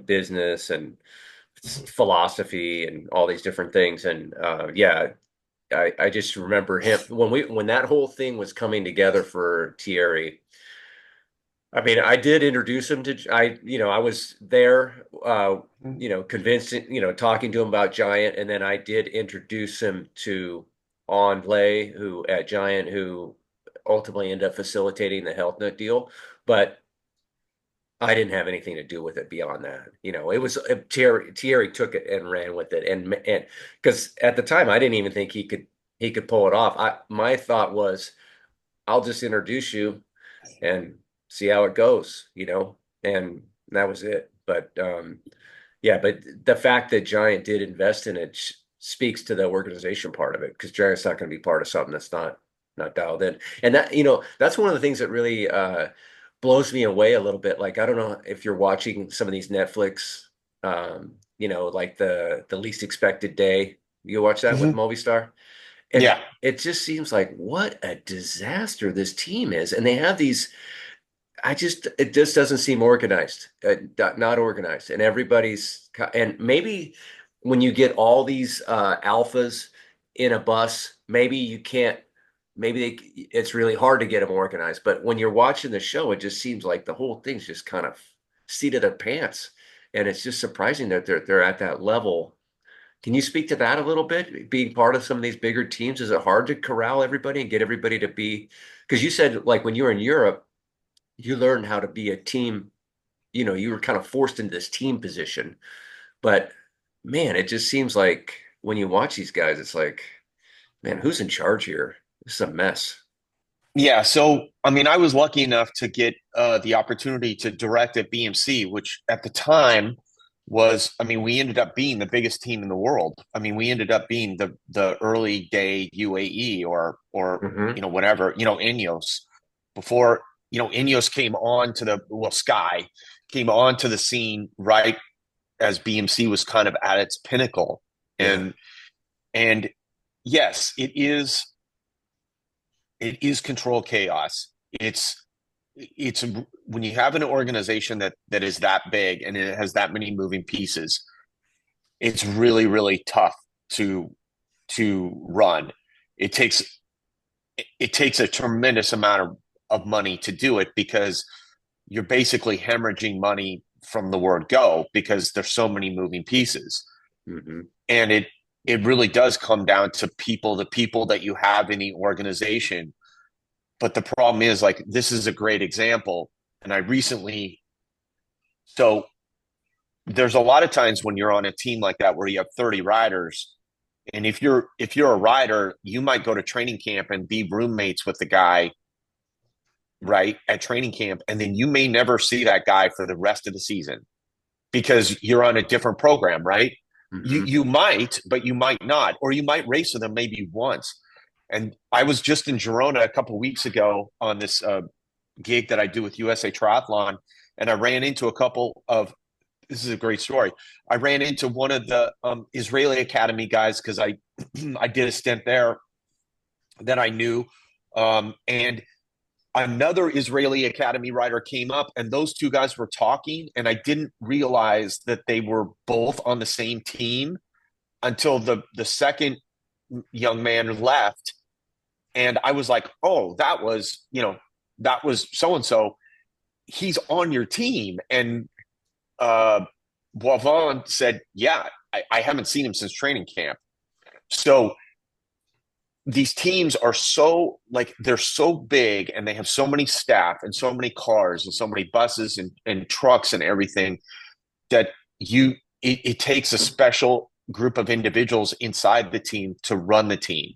business and philosophy and all these different things. And yeah, I just remember him when that whole thing was coming together for Thierry. I mean, I did introduce him to I was there, convincing, talking to him about Giant, and then I did introduce him to Onlay, who at Giant, who ultimately ended up facilitating the Health Nut deal, but I didn't have anything to do with it beyond that. It was Thierry took it and ran with it, and because at the time I didn't even think he could pull it off. My thought was, I'll just introduce you and see how it goes, and that was it. But yeah, but the fact that Giant did invest in it speaks to the organization part of it, because Giant's not going to be part of something that's not dialed in. And that's one of the things that really blows me away a little bit. Like, I don't know if you're watching some of these Netflix, like the least expected day. You watch that with Mm-hmm. Movistar? And Yeah. it just seems like what a disaster this team is. And they have these, it just doesn't seem organized, not organized. And and maybe when you get all these alphas in a bus, maybe you can't, it's really hard to get them organized. But when you're watching the show, it just seems like the whole thing's just kind of seat of their pants. And it's just surprising that they're at that level. Can you speak to that a little bit? Being part of some of these bigger teams, is it hard to corral everybody and get everybody to be? Because you said, like, when you were in Europe, you learned how to be a team. You were kind of forced into this team position. But man, it just seems like when you watch these guys, it's like, man, who's in charge here? This is a mess. Yeah, so I mean, I was lucky enough to get the opportunity to direct at BMC, which at the time was, I mean, we ended up being the biggest team in the world. I mean, we ended up being the early day UAE or Hmm. whatever, Ineos before, Ineos came on to the well, Sky came onto the scene right as BMC was kind of at its pinnacle. Yeah. And yes, it is controlled chaos. It's when you have an organization that is that big and it has that many moving pieces, it's really really tough to run. It takes it takes a tremendous amount of money to do it because you're basically hemorrhaging money from the word go because there's so many moving pieces. Hmm. And it really does come down to the people that you have in the organization. But the problem is, like, this is a great example. And I recently, so there's a lot of times when you're on a team like that where you have 30 riders. And if you're a rider, you might go to training camp and be roommates with the guy, right, at training camp. And then you may never see that guy for the rest of the season because you're on a different program, right? You Hmm. you might, but you might not, or you might race with them maybe once. And I was just in Girona a couple of weeks ago on this gig that I do with USA Triathlon, and I ran into a couple of. This is a great story. I ran into one of the Israeli Academy guys because I I did a stint there that I knew, and another Israeli Academy rider came up, and those two guys were talking, and I didn't realize that they were both on the same team until the second young man left, and I was like, oh, that was so and so. He's on your team, and Boivin said, yeah, I haven't seen him since training camp. So these teams are so like they're so big and they have so many staff and so many cars and so many buses and trucks and everything that it takes a special group of individuals inside the team to run the team.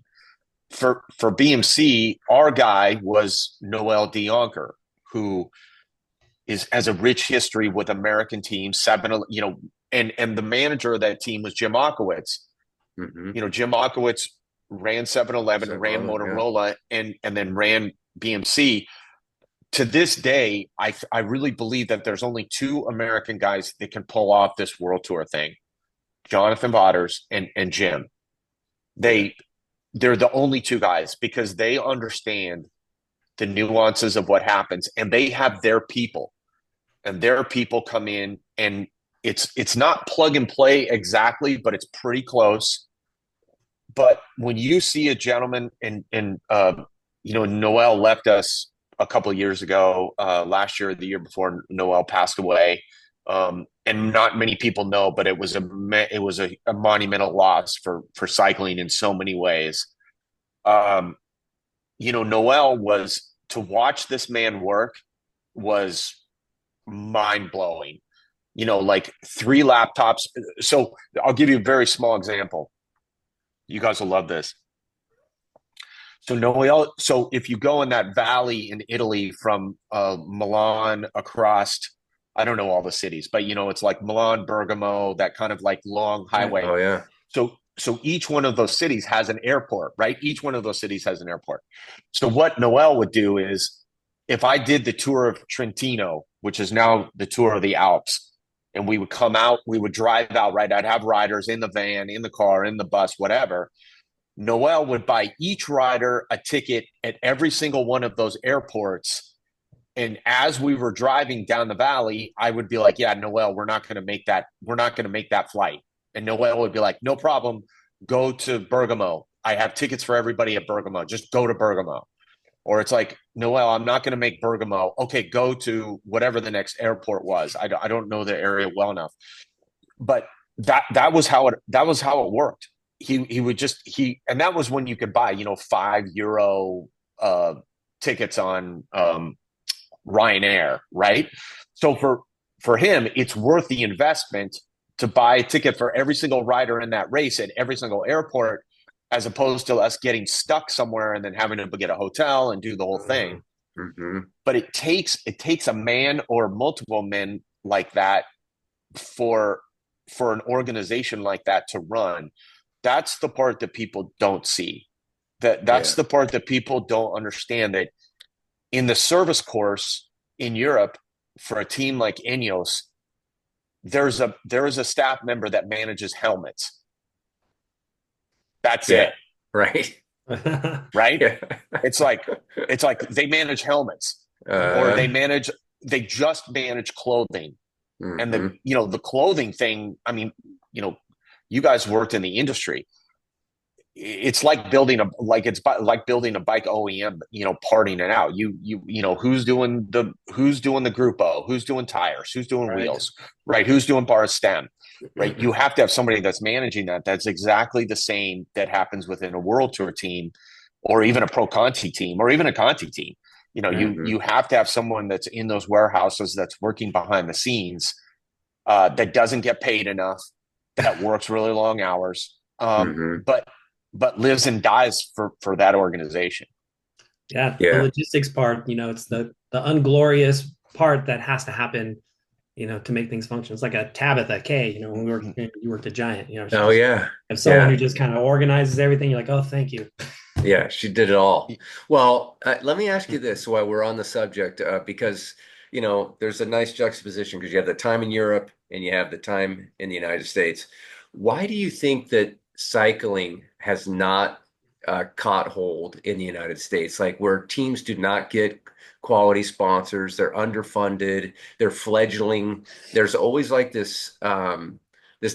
For BMC, our guy was Noel Dionker, who has a rich history with American teams, and the manager of that team was Jim Okowitz. Hmm. Jim Okowitz ran 7-Eleven, ran 7-Eleven, yeah. Motorola, and then ran BMC. To this day, I really believe that there's only two American guys that can pull off this world tour thing: Jonathan Vaughters and Jim. Yeah. They're the only two guys because they understand the nuances of what happens, and they have their people, and their people come in, and it's not plug and play exactly, but it's pretty close. But when you see a gentleman, Noel left us a couple of years ago, last year or the year before Noel passed away, and not many people know, but it was a monumental loss for cycling in so many ways. Um, Noel was to watch this man work was mind blowing. Like three laptops. So I'll give you a very small example. You guys will love this. So if you go in that valley in Italy from Milan across, I don't know all the cities, but it's like Milan, Bergamo, that kind of like long highway. Oh yeah. So each one of those cities has an airport, right? Each one of those cities has an airport. So what Noel would do is, if I did the tour of Trentino, which is now the tour of the Alps, and we would come out, we would drive out, right? I'd have riders in the van, in the car, in the bus, whatever. Noel would buy each rider a ticket at every single one of those airports. And as we were driving down the valley, I would be like, yeah, Noel, we're not going to make that. We're not going to make that flight. And Noel would be like, no problem. Go to Bergamo. I have tickets for everybody at Bergamo. Just go to Bergamo. Or it's like, Noel, I'm not going to make Bergamo. Okay, go to whatever the next airport was. I don't know the area well enough, but that was how it worked. He would just he and that was when you could buy €5 tickets on Ryanair, right? So for him, it's worth the investment to buy a ticket for every single rider in that race at every single airport, as opposed to us getting stuck somewhere and then having to get a hotel and do the whole thing. Mm-hmm. But it takes a man or multiple men like that for an organization like that to run. That's the part that people don't see. That's Yeah. the part that people don't understand, that in the service course in Europe for a team like Ineos, there is a staff member that manages helmets. That's Yeah. it. Right. Right? Yeah. It's like they manage helmets, or Uh, they just manage clothing. And mm-hmm. the clothing thing, I mean, you know, you guys worked in the industry. It's like building a bike OEM, parting it out. Who's doing the group O, who's doing tires, who's doing Right. wheels, right? Who's doing bar stem, right? You have to have somebody that's managing that. That's exactly the same that happens within a world tour team, or even a pro Conti team, or even a Conti team. Mm-hmm. You have to have someone that's in those warehouses, that's working behind the scenes, that doesn't get paid enough, that works really long hours, Mm-hmm. but lives and dies for that organization. Yeah, the Yeah. logistics part, it's the unglorious part that has to happen, to make things function. It's like a Tabitha K, when you worked at Giant, Oh she's yeah. have someone who Yeah. just kind of organizes everything. You're like, oh, thank you. Yeah, she did it all. Well, let me ask you this while we're on the subject, because there's a nice juxtaposition because you have the time in Europe and you have the time in the United States. Why do you think that cycling has not caught hold in the United States? Like where teams do not get quality sponsors, they're underfunded, they're fledgling. There's always like this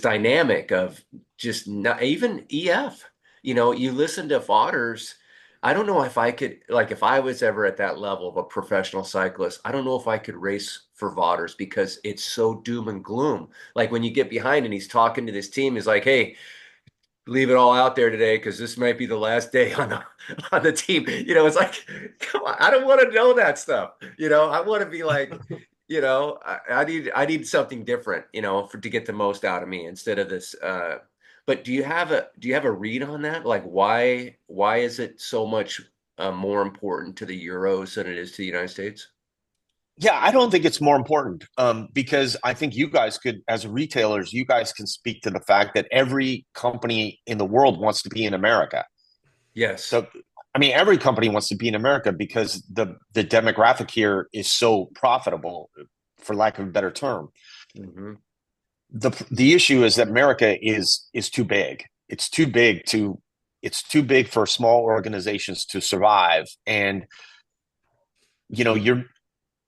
dynamic of just not even EF. You listen to Fodders. I don't know if I could, like, if I was ever at that level of a professional cyclist, I don't know if I could race for Vodders because it's so doom and gloom. Like when you get behind and he's talking to this team, he's like, "Hey, leave it all out there today because this might be the last day on the team." It's like, come on, I don't want to know that stuff. I want to be like, I need something different, to get the most out of me instead of this. But do you have a read on that? Like why is it so much more important to the Euros than it is to the United States? Yeah, I don't think it's more important, because I think you guys could, as retailers, you guys can speak to the fact that every company in the world wants to be in America. Yes. So, I mean, every company wants to be in America because the demographic here is so profitable, for lack of a better term. Hmm. The issue is that America is too big. It's too big for small organizations to survive. And you're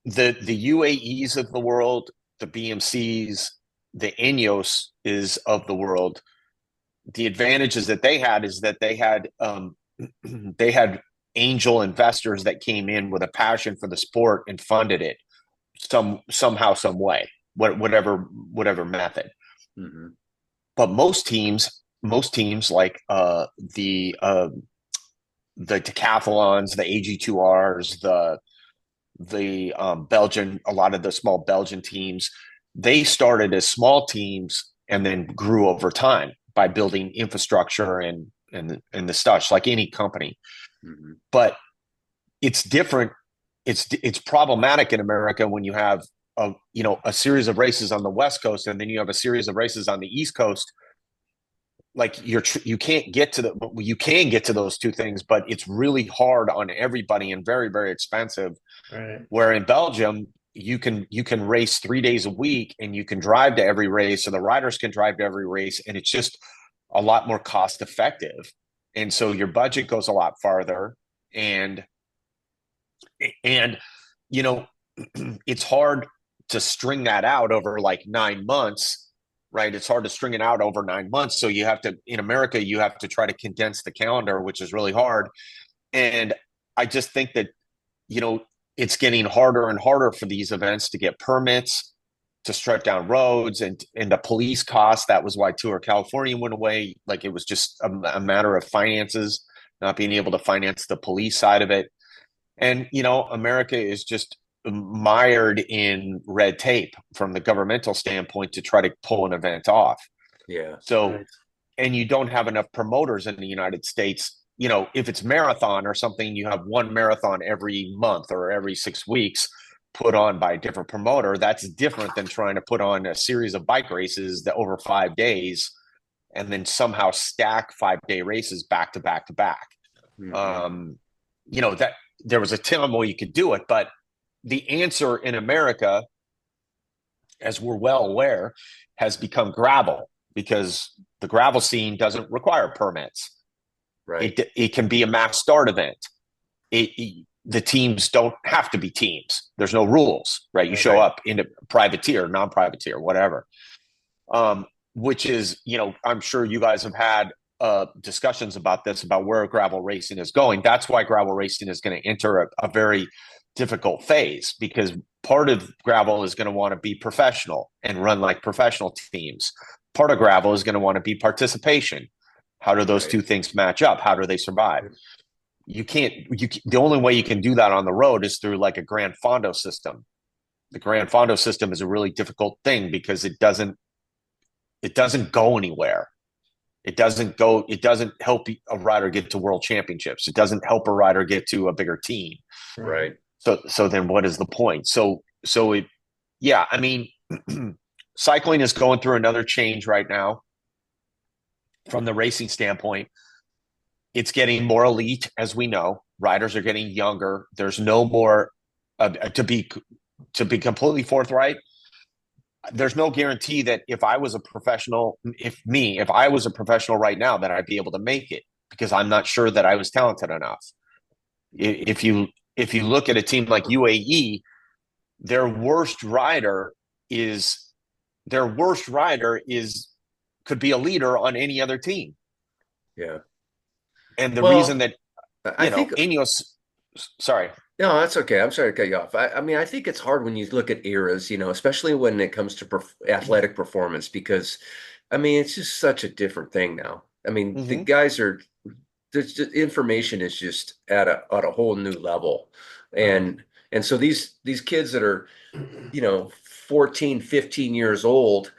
the UAEs of the world, the BMCs, the Ineos is of the world. The advantages that they had is that they had angel investors that came in with a passion for the sport and funded it somehow, some way, whatever method. Hmm. But most teams like the decathlons, the AG2Rs, the Belgian, a lot of the small Belgian teams, they started as small teams and then grew over time by building infrastructure and the stuff, like any company. Hmm. But it's different. It's problematic in America when you have a series of races on the West Coast and then you have a series of races on the East Coast. Like you can't get to you can get to those two things, but it's really hard on everybody and very, very expensive. Right. Where in Belgium, you can race 3 days a week and you can drive to every race, and the riders can drive to every race, and it's just a lot more cost effective. And so your budget goes a lot farther, and you know it's hard to string that out over like 9 months, right? It's hard to string it out over 9 months. So you have to, in America, you have to try to condense the calendar, which is really hard. And I just think that you know, it's getting harder and harder for these events to get permits, to strut down roads, and the police costs. That was why Tour California went away. Like it was just a matter of finances, not being able to finance the police side of it. And America is just mired in red tape from the governmental standpoint to try to pull an event off. Yeah. So Right. and you don't have enough promoters in the United States. You know, if it's marathon or something, you have one marathon every month or every 6 weeks put on by a different promoter. That's different than trying to put on a series of bike races that over 5 days and then somehow stack 5 day races back to back to back. Mm-hmm. You know, that there was a time where you could do it, but the answer in America, as we're well aware, has become gravel, because the gravel scene doesn't require permits. Right. It can be a mass start event. The teams don't have to be teams. There's no rules, right? You show up in a privateer, non-privateer, whatever. Which is, you know, I'm sure you guys have had discussions about this, about where gravel racing is going. That's why gravel racing is going to enter a very difficult phase, because part of gravel is going to want to be professional and run like professional teams. Part of gravel is going to want to be participation. How do those two things match up? How do they survive? The only way you can do that on the road is through like a Gran Fondo system. The Gran Fondo system is a really difficult thing because it doesn't go anywhere. It doesn't help a rider get to world championships. It doesn't help a rider get to a bigger team. Right. So then what is the point? Yeah, I mean, cycling is going through another change right now from the racing standpoint. It's getting more elite, as we know. Riders are getting younger. There's no more, to be completely forthright, there's no guarantee that if I was a professional right now, that I'd be able to make it, because I'm not sure that I was talented enough. If you look at a team like UAE, their worst rider could be a leader on any other team. Yeah. And the reason that, I think Ineos, sorry. No, that's okay. I'm sorry to cut you off. I mean, I think it's hard when you look at eras, you know, especially when it comes to athletic performance, because, I mean, it's just such a different thing now. I mean, the guys there's just information is just at a whole new level, and so these kids that are, you know, 14, 15 years old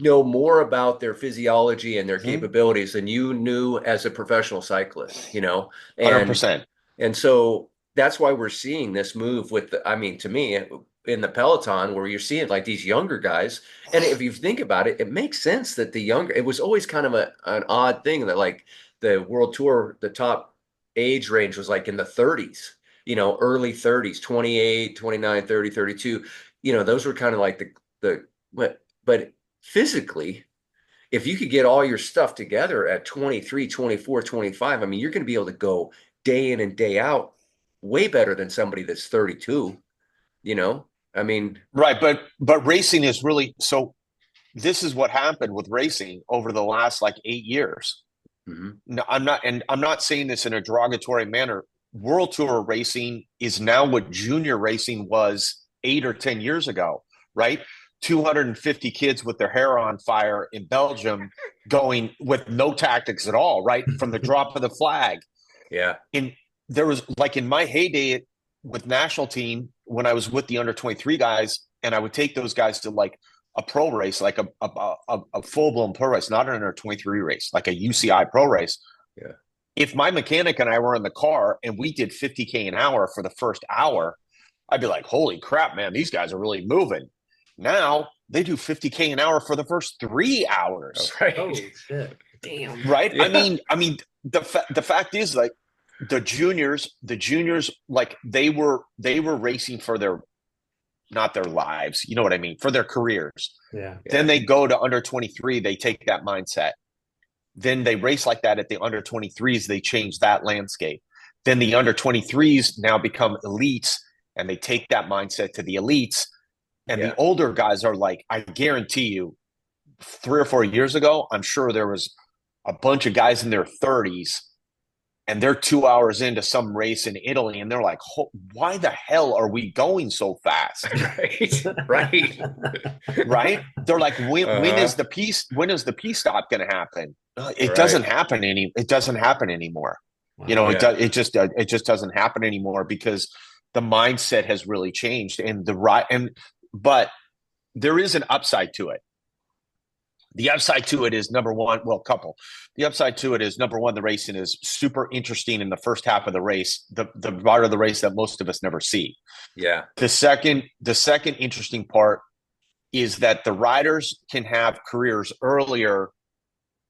know more about their physiology and their capabilities than you knew as a professional cyclist, you know, 100%. And so that's why we're seeing this move with I mean, to me, in the peloton, where you're seeing like these younger guys. And if you think about it, it makes sense that it was always kind of an odd thing that like the World Tour, the top age range was like in the 30s, you know, early 30s, 28, 29, 30, 32. You know, those were kind of like but physically, if you could get all your stuff together at 23, 24, 25, I mean, you're going to be able to go day in and day out way better than somebody that's 32, you know? I mean, right. But racing is really, so this is what happened with racing over the last like 8 years. No, I'm not saying this in a derogatory manner. World Tour racing is now what junior racing was 8 or 10 years ago, right? 250 kids with their hair on fire in Belgium, going with no tactics at all, right? From the drop of the flag. Yeah. There was, like, in my heyday with national team, when I was with the under 23 guys, and I would take those guys to like a pro race, like a full blown pro race, not an under 23 race, like a UCI pro race. Yeah. If my mechanic and I were in the car and we did 50K an hour for the first hour, I'd be like, holy crap, man, these guys are really moving. Now they do 50K an hour for the first 3 hours. Right. Oh shit! Damn. Right. Yeah. I mean, the fact is, like, the juniors, like they were racing for not their lives, you know what I mean, for their careers. Yeah. Then they go to under 23, they take that mindset. Then they race like that at the under 23s, they change that landscape. Then the under 23s now become elites, and they take that mindset to the elites. And the older guys are like, I guarantee you, 3 or 4 years ago, I'm sure there was a bunch of guys in their 30s, and they're 2 hours into some race in Italy, and they're like, why the hell are we going so fast? Right. Right. They're like, when is the P stop going to happen? It doesn't happen anymore. Wow. You know, it just doesn't happen anymore, because the mindset has really changed, but there is an upside to it. The upside to it is number one, well, couple. The upside to it is number one, the racing is super interesting in the first half of the race, the part of the race that most of us never see. Yeah. The second interesting part is that the riders can have careers earlier,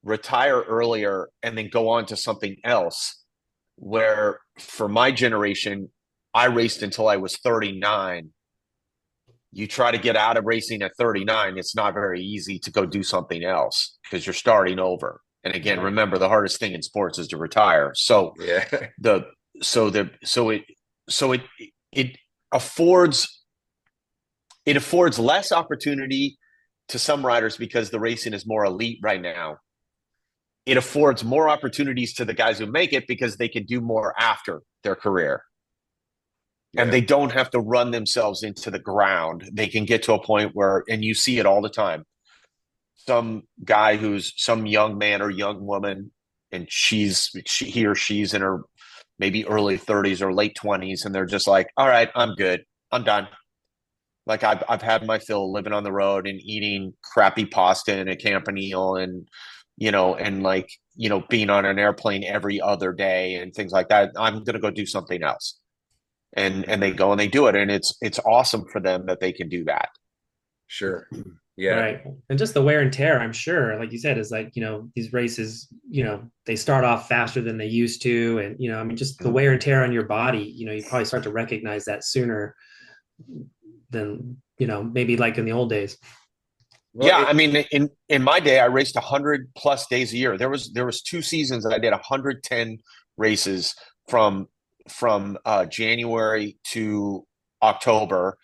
retire earlier, and then go on to something else. Where for my generation, I raced until I was 39. You try to get out of racing at 39, it's not very easy to go do something else because you're starting over. And again, Right. remember the hardest thing in sports is to retire. So Yeah. the so the so it affords it affords less opportunity to some riders because the racing is more elite right now. It affords more opportunities to the guys who make it because they can do more after their career. And Yeah. they don't have to run themselves into the ground. They can get to a point where, and you see it all the time, some guy who's some young man or young woman, and he or she's in her maybe early 30s or late 20s, and they're just like, all right, I'm good. I'm done. Like I've had my fill living on the road and eating crappy pasta and a campanile and and like being on an airplane every other day and things like that. I'm gonna go do something else. And they go and they do it, and it's awesome for them that they can do that. Sure. Yeah. Right. And just the wear and tear, I'm sure, like you said, is like, these races, they start off faster than they used to. And, I mean, just the wear and tear on your body, you probably start to recognize that sooner than, maybe like in the old days. Well, Yeah, I mean, in my day, I raced 100+ days a year. There was 2 seasons that I did 110 races from January to October.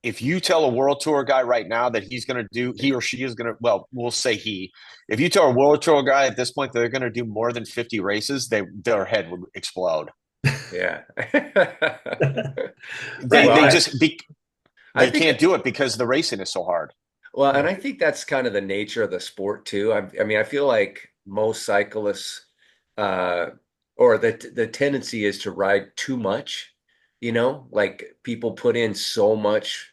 If you tell a world tour guy right now that he or she is going to, well, we'll say he. If you tell a world tour guy at this point that they're going to do more than 50 races, their head would explode. yeah. They Well, Right. they Right. just I they think can't do it because the racing is so hard. well, and I think that's kind of the nature of the sport too. I mean, I feel like most cyclists, uh, or the tendency is to ride too much. Like people put in so much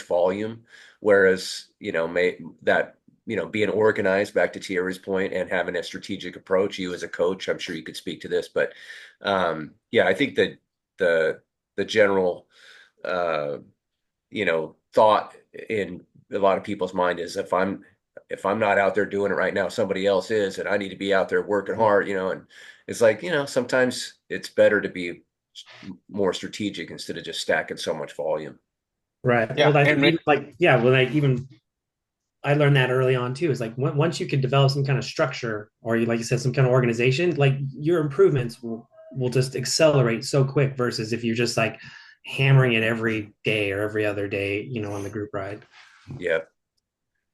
volume, whereas being organized, back to Thierry's point, and having a strategic approach. You as a coach, I'm sure you could speak to this, but yeah, I think that the general uh, thought in a lot of people's mind is if I'm not out there doing it right now, somebody else is, and I need to be out there working hard, and it's like, sometimes it's better to be more strategic instead of just stacking so much volume. Right. Yeah, Well, I think and even like, yeah, well, I learned that early on too. Is like once you can develop some kind of structure or like you said, some kind of organization, like your improvements will just accelerate so quick versus if you're just like hammering it every day or every other day, on the group ride. Yep.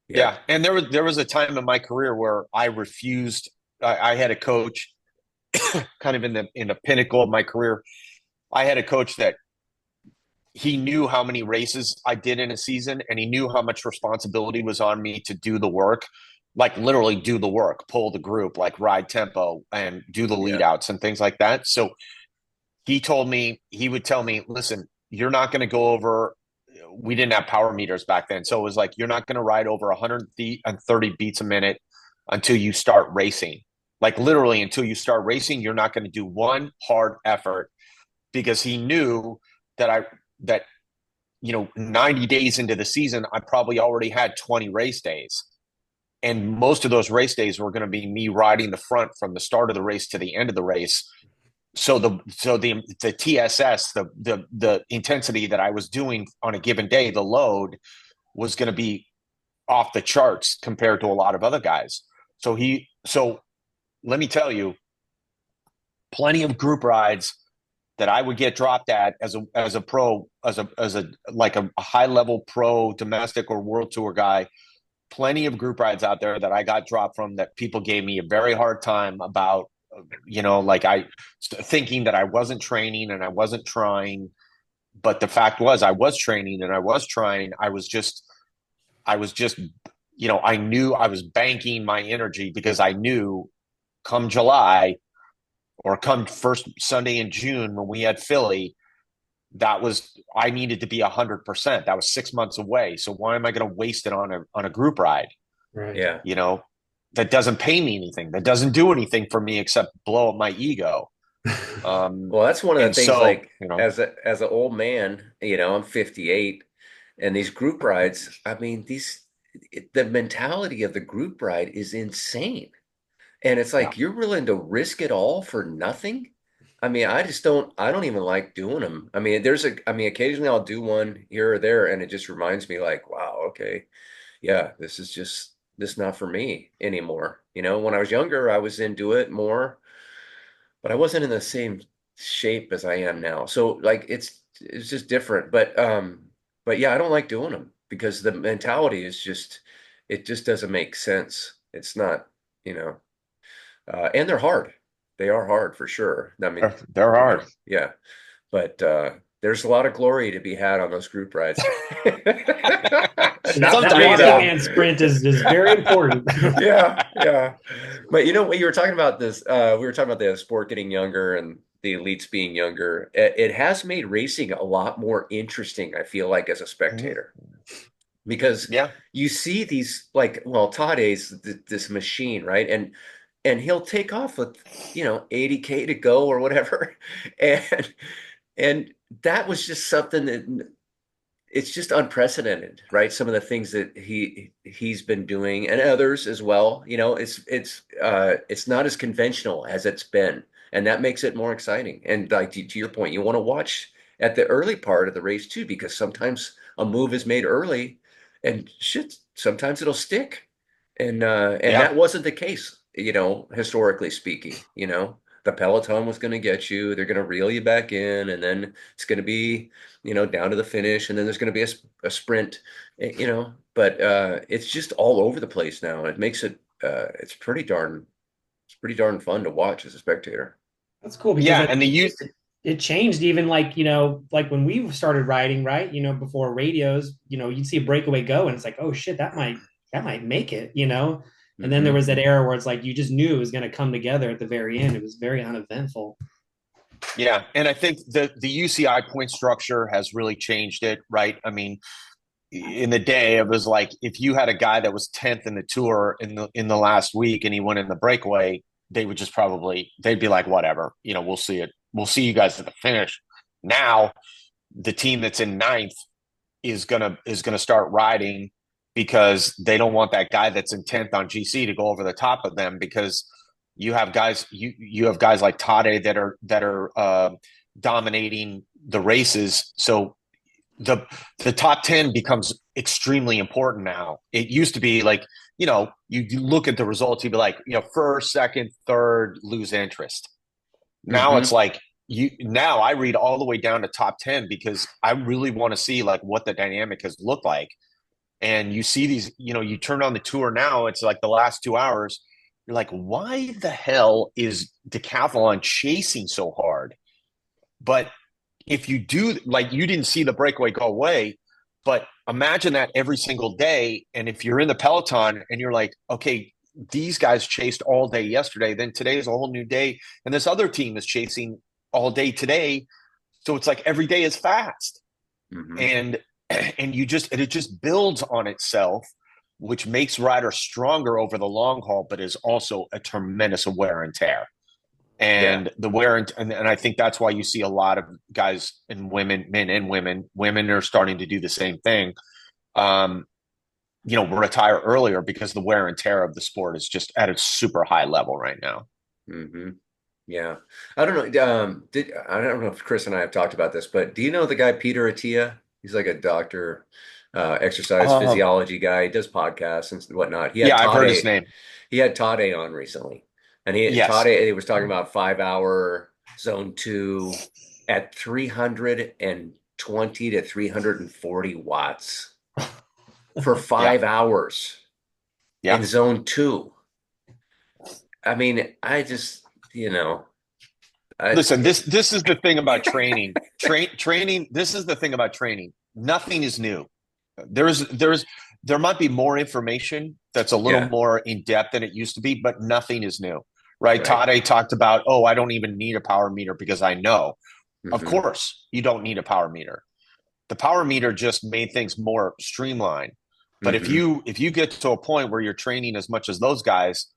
yeah, Yep. and there was a time in my career where I refused. I had a coach, kind of in the pinnacle of my career. I had a coach that he knew how many races I did in a season, and he knew how much responsibility was on me to do the work, like literally do the work, pull the group, like ride tempo and do the lead Yeah. outs and things like that. So he would tell me, listen, you're not going to go over. We didn't have power meters back then. So it was like, you're not going to ride over 130 beats a minute until you start racing. Like literally until you start racing, you're not going to do one hard effort because he knew that 90 days into the season, I probably already had 20 race days. And most of those race days were going to be me riding the front from the start of the race to the end of the race. So the TSS, the intensity that I was doing on a given day, the load was going to be off the charts compared to a lot of other guys. So let me tell you, plenty of group rides that I would get dropped at as a pro, as a like a high level pro domestic or world tour guy. Plenty of group rides out there that I got dropped from that people gave me a very hard time about. Like I thinking that I wasn't training and I wasn't trying, but the fact was I was training and I was trying. I was just I knew I was banking my energy because I knew come July or come first Sunday in June when we had Philly, I needed to be 100%. That was 6 months away. So why am I going to waste it on a group ride? Right. Yeah. you know, that doesn't pay me anything, that doesn't do anything for me except blow up my ego. Well, that's one of the And things, so, like, as an old man, I'm 58, and these group rides, I mean, the mentality of the group ride is insane. And it's yeah, like you're willing to risk it all for nothing. I mean, I don't even like doing them. I mean, occasionally I'll do one here or there, and it just reminds me, like, wow, okay, yeah, this not for me anymore. When I was younger, I was into it more, but I wasn't in the same shape as I am now. So, like, it's just different. But yeah, I don't like doing them because the mentality is just, it just doesn't make sense. It's not, you know, and they're hard. They are hard for sure. I mean, they're hard. yeah, but there's a lot of glory to be had on those group rides. Not That for me Sometimes walking though. and sprint is very important. Yeah, yeah. But what you were talking about this, we were talking about the sport getting younger and the elites being younger. It has made racing a lot more interesting, I feel like, as a Mhm. spectator, because Yeah, you see these, like, well, Tade's this machine, right? And he'll take off with 80K to go or whatever, and and that was just something that, it's just unprecedented, right? Some of the things that he's been doing, and others as well. It's not as conventional as it's been, and that makes it more exciting. And, like, to your point, you want to watch at the early part of the race too, because sometimes a move is made early, and shit, sometimes it'll stick, and yeah, that wasn't the case, historically speaking. The peloton was going to get you; they're going to reel you back in, and then it's going to be down to the finish, and then there's going to be a sprint, but it's just all over the place now. It makes it's pretty darn fun to watch as a spectator. That's cool because yeah. I And the think youth, it changed even like, like when we started riding, right? Before radios, you'd see a breakaway go and it's like, oh shit, that might make it. And then there Hmm. was that era where it's like you just knew it was going to come together at the very end. It was very uneventful. yeah. And I think the UCI point structure has really changed it, right? I mean, in the day, it was like if you had a guy that was 10th in the tour in the last week and he went in the breakaway, they would just they'd be like, whatever, we'll see it. We'll see you guys at the finish. Now, the team that's in ninth is gonna start riding because they don't want that guy that's in 10th on GC to go over the top of them, because you have guys like Tade that are dominating the races. So the top 10 becomes extremely important now. It used to be like, you look at the results, you'd be like, first, second, third, lose interest. Now it's Hmm. like now I read all the way down to top 10 because I really want to see like what the dynamic has looked like. And you see these, you turn on the tour now, it's like the last 2 hours. You're like, why the hell is decathlon chasing so hard? But if you do, like, you didn't see the breakaway go away, but imagine that every single day. And if you're in the peloton and you're like, okay, these guys chased all day yesterday, then today is a whole new day, and this other team is chasing all day today. So it's like every day is fast, Hmm. and it just builds on itself, which makes riders stronger over the long haul, but is also a tremendous wear and tear. Yeah. And the wear and I think that's why you see a lot of guys and women, men and women are starting to do the same thing. Um, retire earlier because the wear and tear of the sport is just at a super high level right now. Hmm. Yeah. I don't know. I don't know if Chris and I have talked about this, but do you know the guy Peter Attia? He's like a doctor, exercise Um, physiology guy. He does podcasts and whatnot. yeah, I've heard his name. He had Tade on recently, and Yes. Tade, he was talking about 5 hour zone two at 320 to 340 watts for Yeah. 5 hours in Yeah. zone two. I mean, I just, you know, I Listen, this is the thing about training. Training. This is the thing about training. Nothing is new. There might be more information that's a little yeah, more in depth than it used to be, but nothing is new, right? right. Tade talked about, oh, I don't even need a power meter because I know. Of Hmm. course, you don't need a power meter. The power meter just made things more streamlined. But Hmm. if you get to a point where you're training as much as those guys,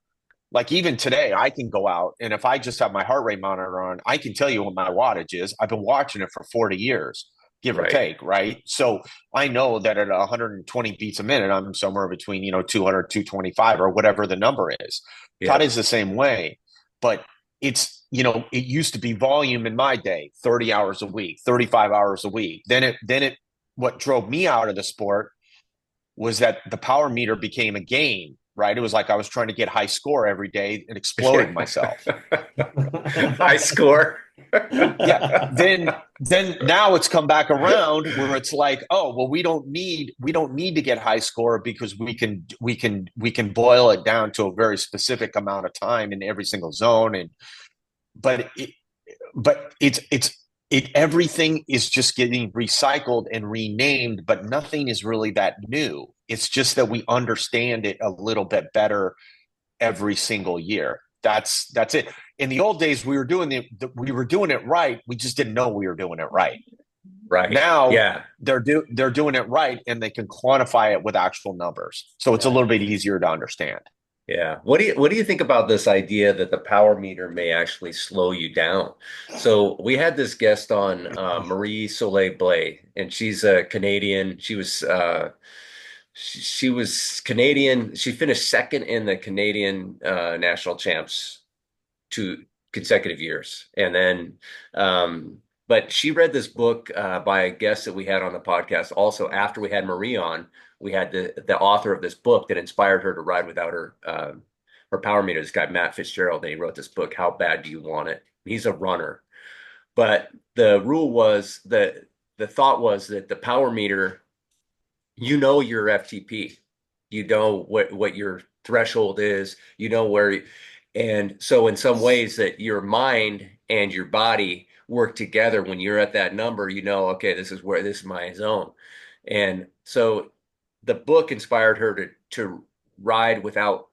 like even today, I can go out and if I just have my heart rate monitor on, I can tell you what my wattage is. I've been watching it for 40 years, give or Right. take, right? So I know that at 120 beats a minute, I'm somewhere between, 200, 225 or whatever the number is. Todd Yep. is the same way, but it used to be volume in my day, 30 hours a week, 35 hours a week. What drove me out of the sport was that the power meter became a game, right? It was like I was trying to get high score every day and exploding Yeah. myself. High score. Yeah. Then now it's come back around where it's like, oh, well, we don't need to get high score because we can boil it down to a very specific amount of time in every single zone. But it, but everything is just getting recycled and renamed, but nothing is really that new. It's just that we understand it a little bit better every single year. That's it. In the old days, we were doing it right. We just didn't know we were doing it right. Right. Now Yeah. they're doing it right, and they can quantify it with actual numbers, so it's a Right. little bit easier to understand. Yeah. What do you think about this idea that the power meter may actually slow you down? So we had this guest on, Marie Soleil Blay, and she's a Canadian. She was Canadian. She finished second in the Canadian national champs 2 consecutive years. And then, but she read this book by a guest that we had on the podcast. Also, after we had Marie on, we had the author of this book that inspired her to ride without her power meter. This guy Matt Fitzgerald, and he wrote this book, How Bad Do You Want It? He's a runner, but the thought was that the power meter, your FTP, you know what your threshold is, and so in some ways that your mind and your body work together when you're at that number, okay, this is my zone. And so the book inspired her to ride without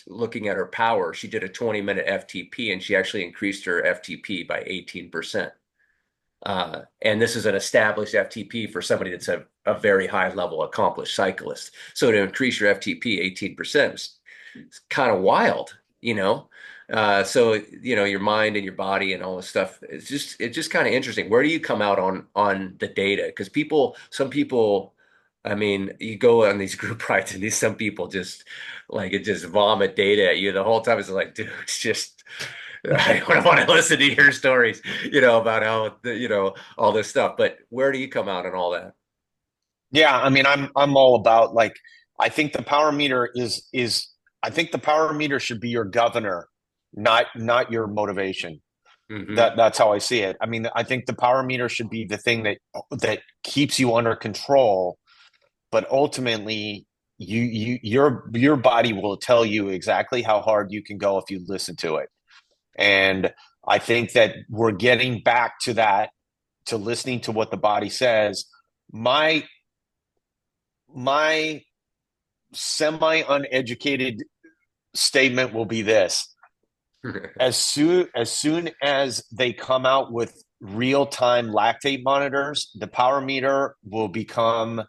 looking at her power. She did a 20-minute FTP and she actually increased her FTP by 18%. And this is an established FTP for somebody that's a very high level accomplished cyclist. So to increase your FTP 18% is kind of wild, you know? So, your mind and your body and all this stuff, it's just kind of interesting. Where do you come out on the data? Because some people, I mean, you go on these group rides and some people just like it just vomit data at you the whole time. It's like, dude, it's just I don't want to listen to your stories, about how all this stuff. But where do you come out on all that? Yeah, I mean, I'm all about like I think the power meter is I think the power meter should be your governor, not your motivation. Hmm. That's how I see it. I mean, I think the power meter should be the thing that keeps you under control, but ultimately your body will tell you exactly how hard you can go if you listen to it. And I think that we're getting back to that, to listening to what the body says. My semi uneducated statement will be this: as soon as they come out with real time lactate monitors, the power meter will become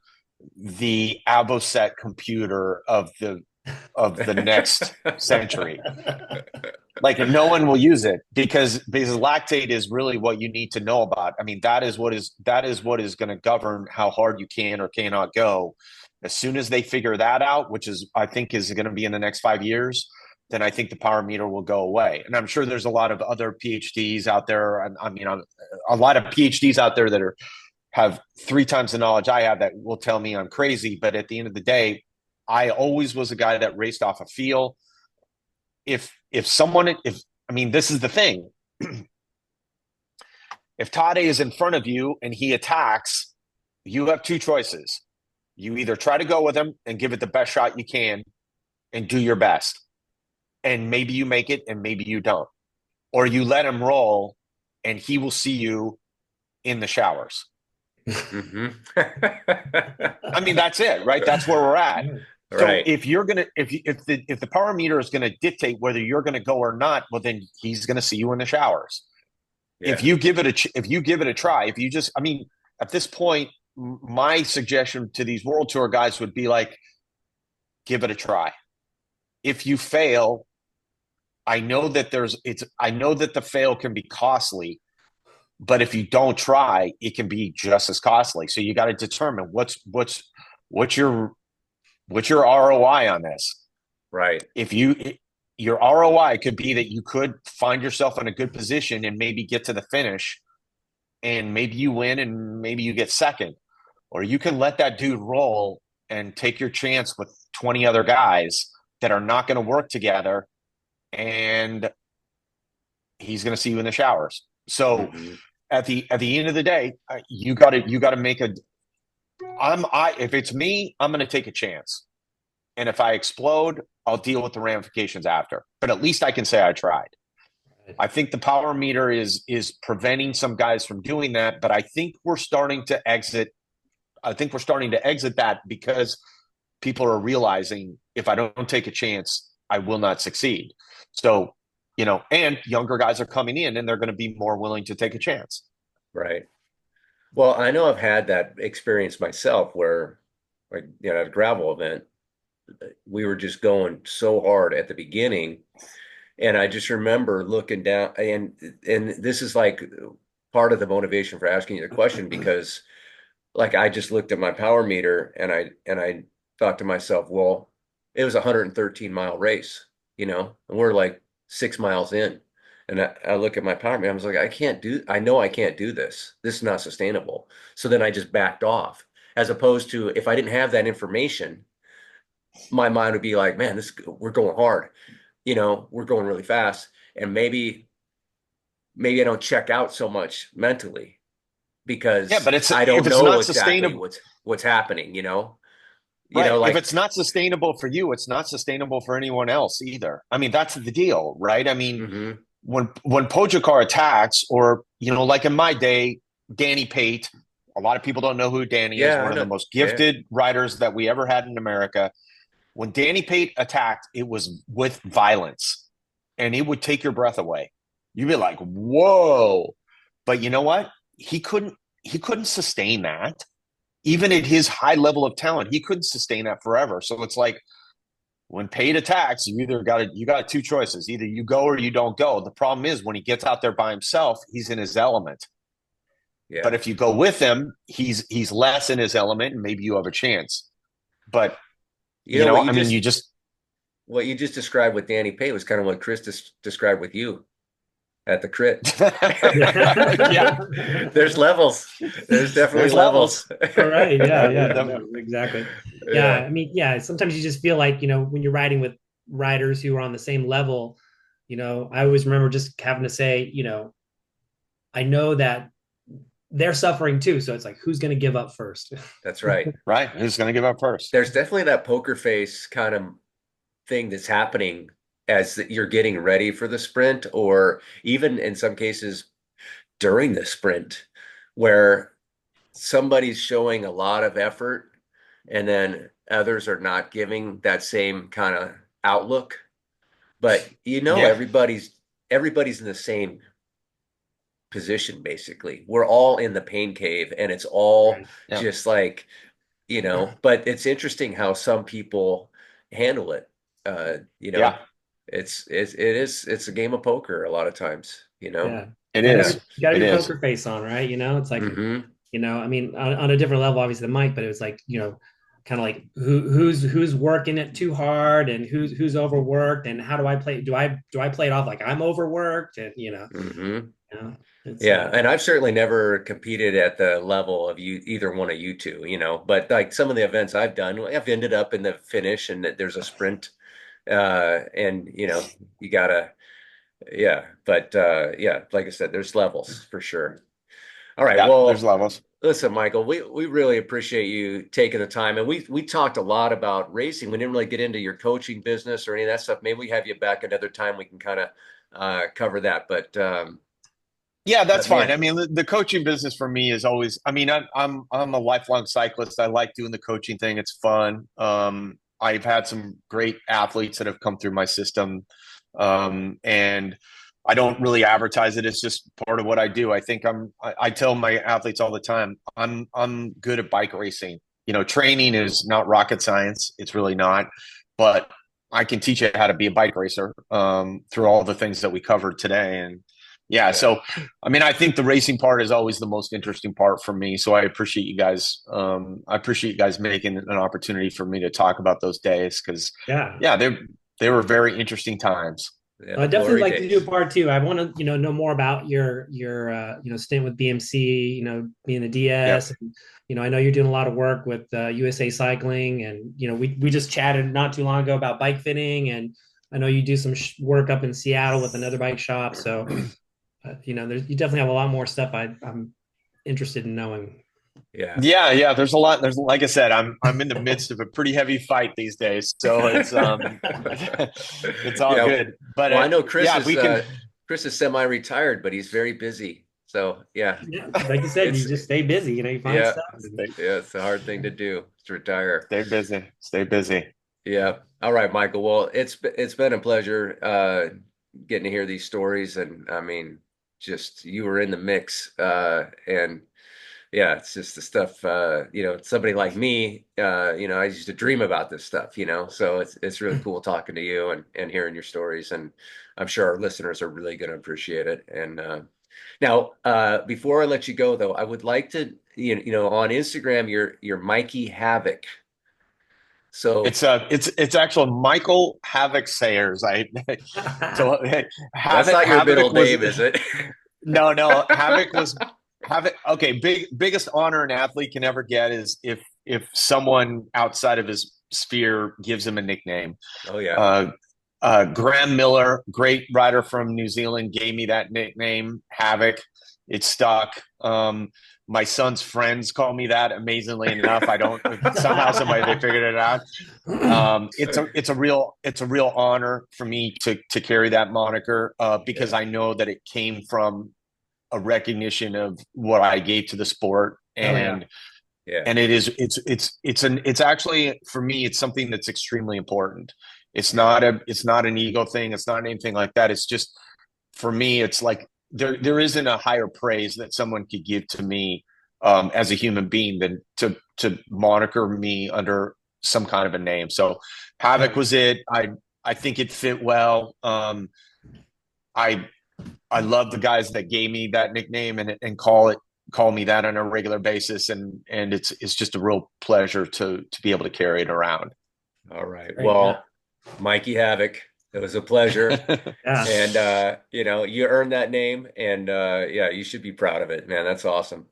the Avocet computer of the next century. Like no one will use it because lactate is really what you need to know about. I mean, that is what is going to govern how hard you can or cannot go. As soon as they figure that out, which is I think is going to be in the next 5 years, then I think the power meter will go away. And I'm sure there's a lot of other PhDs out there. I mean, a lot of PhDs out there that have 3 times the knowledge I have that will tell me I'm crazy. But at the end of the day, I always was a guy that raced off a feel. If I mean, this is the thing: if Tade is in front of you and he attacks, you have 2 choices. You either try to go with him and give it the best shot you can and do your best, and maybe you make it and maybe you don't, or you let him roll and he will see you in the showers. Hmm. I mean, that's it, right? That's where we're at. So Right. if the power meter is going to dictate whether you're going to go or not, well, then he's going to see you in the showers. If Yeah. you give it a try, if you just, I mean, at this point, my suggestion to these World Tour guys would be like, give it a try. If you fail, I know that I know that the fail can be costly, but if you don't try, it can be just as costly. So you got to determine what's your ROI on this. Right. If your ROI could be that you could find yourself in a good position and maybe get to the finish, and maybe you win and maybe you get second, or you can let that dude roll and take your chance with 20 other guys that are not going to work together, and he's going to see you in the showers. So Mm-hmm. at the end of the day, you got to make a. If it's me, I'm going to take a chance, and if I explode, I'll deal with the ramifications after. But at least I can say I tried. I think the power meter is preventing some guys from doing that, but I think we're starting to exit. I think we're starting to exit that because people are realizing if I don't take a chance, I will not succeed. So, and younger guys are coming in and they're going to be more willing to take a chance. Right. Well, I know I've had that experience myself where, like, at a gravel event, we were just going so hard at the beginning. And I just remember looking down, and this is like part of the motivation for asking you the question, because like I just looked at my power meter and I thought to myself, well, it was a 113-mile race, and we're like 6 miles in. And I look at my power meter, I was like, I know I can't do this. This is not sustainable. So then I just backed off. As opposed to if I didn't have that information, my mind would be like, man, we're going hard, we're going really fast. And maybe I don't check out so much mentally Yeah, because but I if don't it's know not exactly sustainable, what's happening, right? If like it's not sustainable for you, it's not sustainable for anyone else either. I mean, that's the deal, right? I mean, hmm when Pogacar attacks, or like in my day, Danny Pate. A lot of people don't know who Danny is. yeah, I One of the know. most Yeah. gifted riders that we ever had in America. When Danny Pate attacked, it was with violence, and it would take your breath away. You'd be like, "Whoa!" But you know what? He couldn't. He couldn't sustain that. Even at his high level of talent, he couldn't sustain that forever. So it's like when Pate attacks, you got two choices: either you go or you don't go. The problem is when he gets out there by himself, he's in his element. But Yeah. if you go with him, he's less in his element, and maybe you have a chance. But You know I mean, you just what you just described with Danny Pay was kind of what Chris described with you at the crit. yeah, There's levels. There's definitely there's levels. levels. All right. Yeah. There's Yeah. definitely, No, exactly. Yeah. Yeah. I mean, yeah, sometimes you just feel like, when you're riding with riders who are on the same level, I always remember just having to say, I know that they're suffering too. So it's like, who's going to give up first? That's right. right. Who's going to give up first? There's definitely that poker face kind of thing that's happening as you're getting ready for the sprint, or even in some cases during the sprint, where somebody's showing a lot of effort and then others are not giving that same kind of outlook. But Yeah, everybody's in the same position basically. We're all in the pain cave and it's all Right. yeah, just like, but it's interesting how some people handle it. Uh, you yeah. know, it's a game of poker a lot of times, Yeah. It Yeah. is. You got It your is. poker face on, right? It's like, hmm I mean, on a different level, obviously the mic, but it was like, kind of like who's working it too hard and who's overworked and how do I play? Do I play it off like I'm overworked? And hmm it's Yeah, and I've certainly never competed at the level of either one of you two, but like some of the events I've done, I've ended up in the finish and there's a sprint, and you gotta, yeah, but yeah, like I said, there's levels for sure. All right, Yeah, there's well, levels. listen, Michael, we really appreciate you taking the time, and we talked a lot about racing. We didn't really get into your coaching business or any of that stuff. Maybe we have you back another time. We can kind of cover that, Yeah, that's but fine. man. I mean, the coaching business for me is always. I mean, I'm a lifelong cyclist. I like doing the coaching thing. It's fun. I've had some great athletes that have come through my system, and I don't really advertise it. It's just part of what I do. I tell my athletes all the time, I'm good at bike racing. You know, training is not rocket science. It's really not, but I can teach you how to be a bike racer through all the things that we covered today. And yeah, Yeah. so I mean, I think the racing part is always the most interesting part for me. So I appreciate you guys. I appreciate you guys making an opportunity for me to talk about those days because, Yeah. yeah, they were very interesting times. Yeah, I'd definitely glory like to do a days. part two. I want to, know more about your stint with BMC, being the Yep. DS, and I know you're doing a lot of work with USA Cycling, and we just chatted not too long ago about bike fitting, and I know you do some work up in Seattle with another bike shop. So, you definitely have a lot more stuff I'm interested in knowing. Yeah. Yeah, yeah. There's a lot. There's like I said, I'm in the midst of a pretty heavy fight these days, so it's it's all Yeah. good. But Well, I know yeah, if we can. Chris is semi-retired, but he's very busy. So yeah, Yeah, like you said, you it's just stay busy. You find yeah, stuff. Stay, yeah, it's a hard thing to do to retire. stay busy. Stay busy. Yeah. All right, Michael. Well, it's been a pleasure getting to hear these stories, and I mean, just you were in the mix, and yeah, it's just the stuff. Somebody like me, I used to dream about this stuff. So it's really cool talking to you and hearing your stories, and I'm sure our listeners are really going to appreciate it. And now, before I let you go, though, I would like to, on Instagram, you're Mikey Havoc. So It's actual Michael Havoc Sayers. So that's not your Havoc middle was name, is it? no Havoc was Havoc. Okay, biggest honor an athlete can ever get is if someone outside of his sphere gives him a nickname. Oh yeah. Uh, Graham Miller, great rider from New Zealand, gave me that nickname, Havoc. It stuck. My son's friends call me that. Amazingly enough, I don't. Somehow, somebody they figured it out. It's a real honor for me to carry that moniker because Yeah. I know that it came from a recognition of what I gave to the sport, Oh yeah. Yeah. and it's actually for me it's something that's extremely important. Yeah. It's not an ego thing. It's not anything like that. It's just for me it's like there isn't a higher praise that someone could give to me as a human being than to moniker me under some kind of a name. So Havoc Yeah. was it. I think it fit well. I I love the guys that gave me that nickname and call me that on a regular basis, and it's just a real pleasure to be able to carry it around. All right. Great. Yeah. Well, Mikey Havoc, it was a pleasure. Yeah. And you earned that name, and yeah, you should be proud of it, man. That's awesome.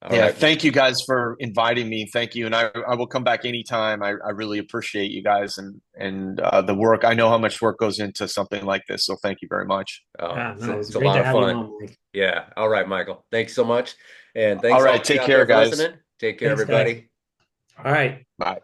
All Yeah, right. thank you guys for inviting me. Thank you, and I will come back anytime. I really appreciate you guys and the work. I know how much work goes into something like this, so thank you very much. Yeah. It's, No, it was it's a great lot to of have you fun. on, Mike. Yeah. All right, Michael. Thanks so much. And All thanks all right, of you take out care, there for guys. listening. Take care, Thanks, guys. everybody. All right. Bye.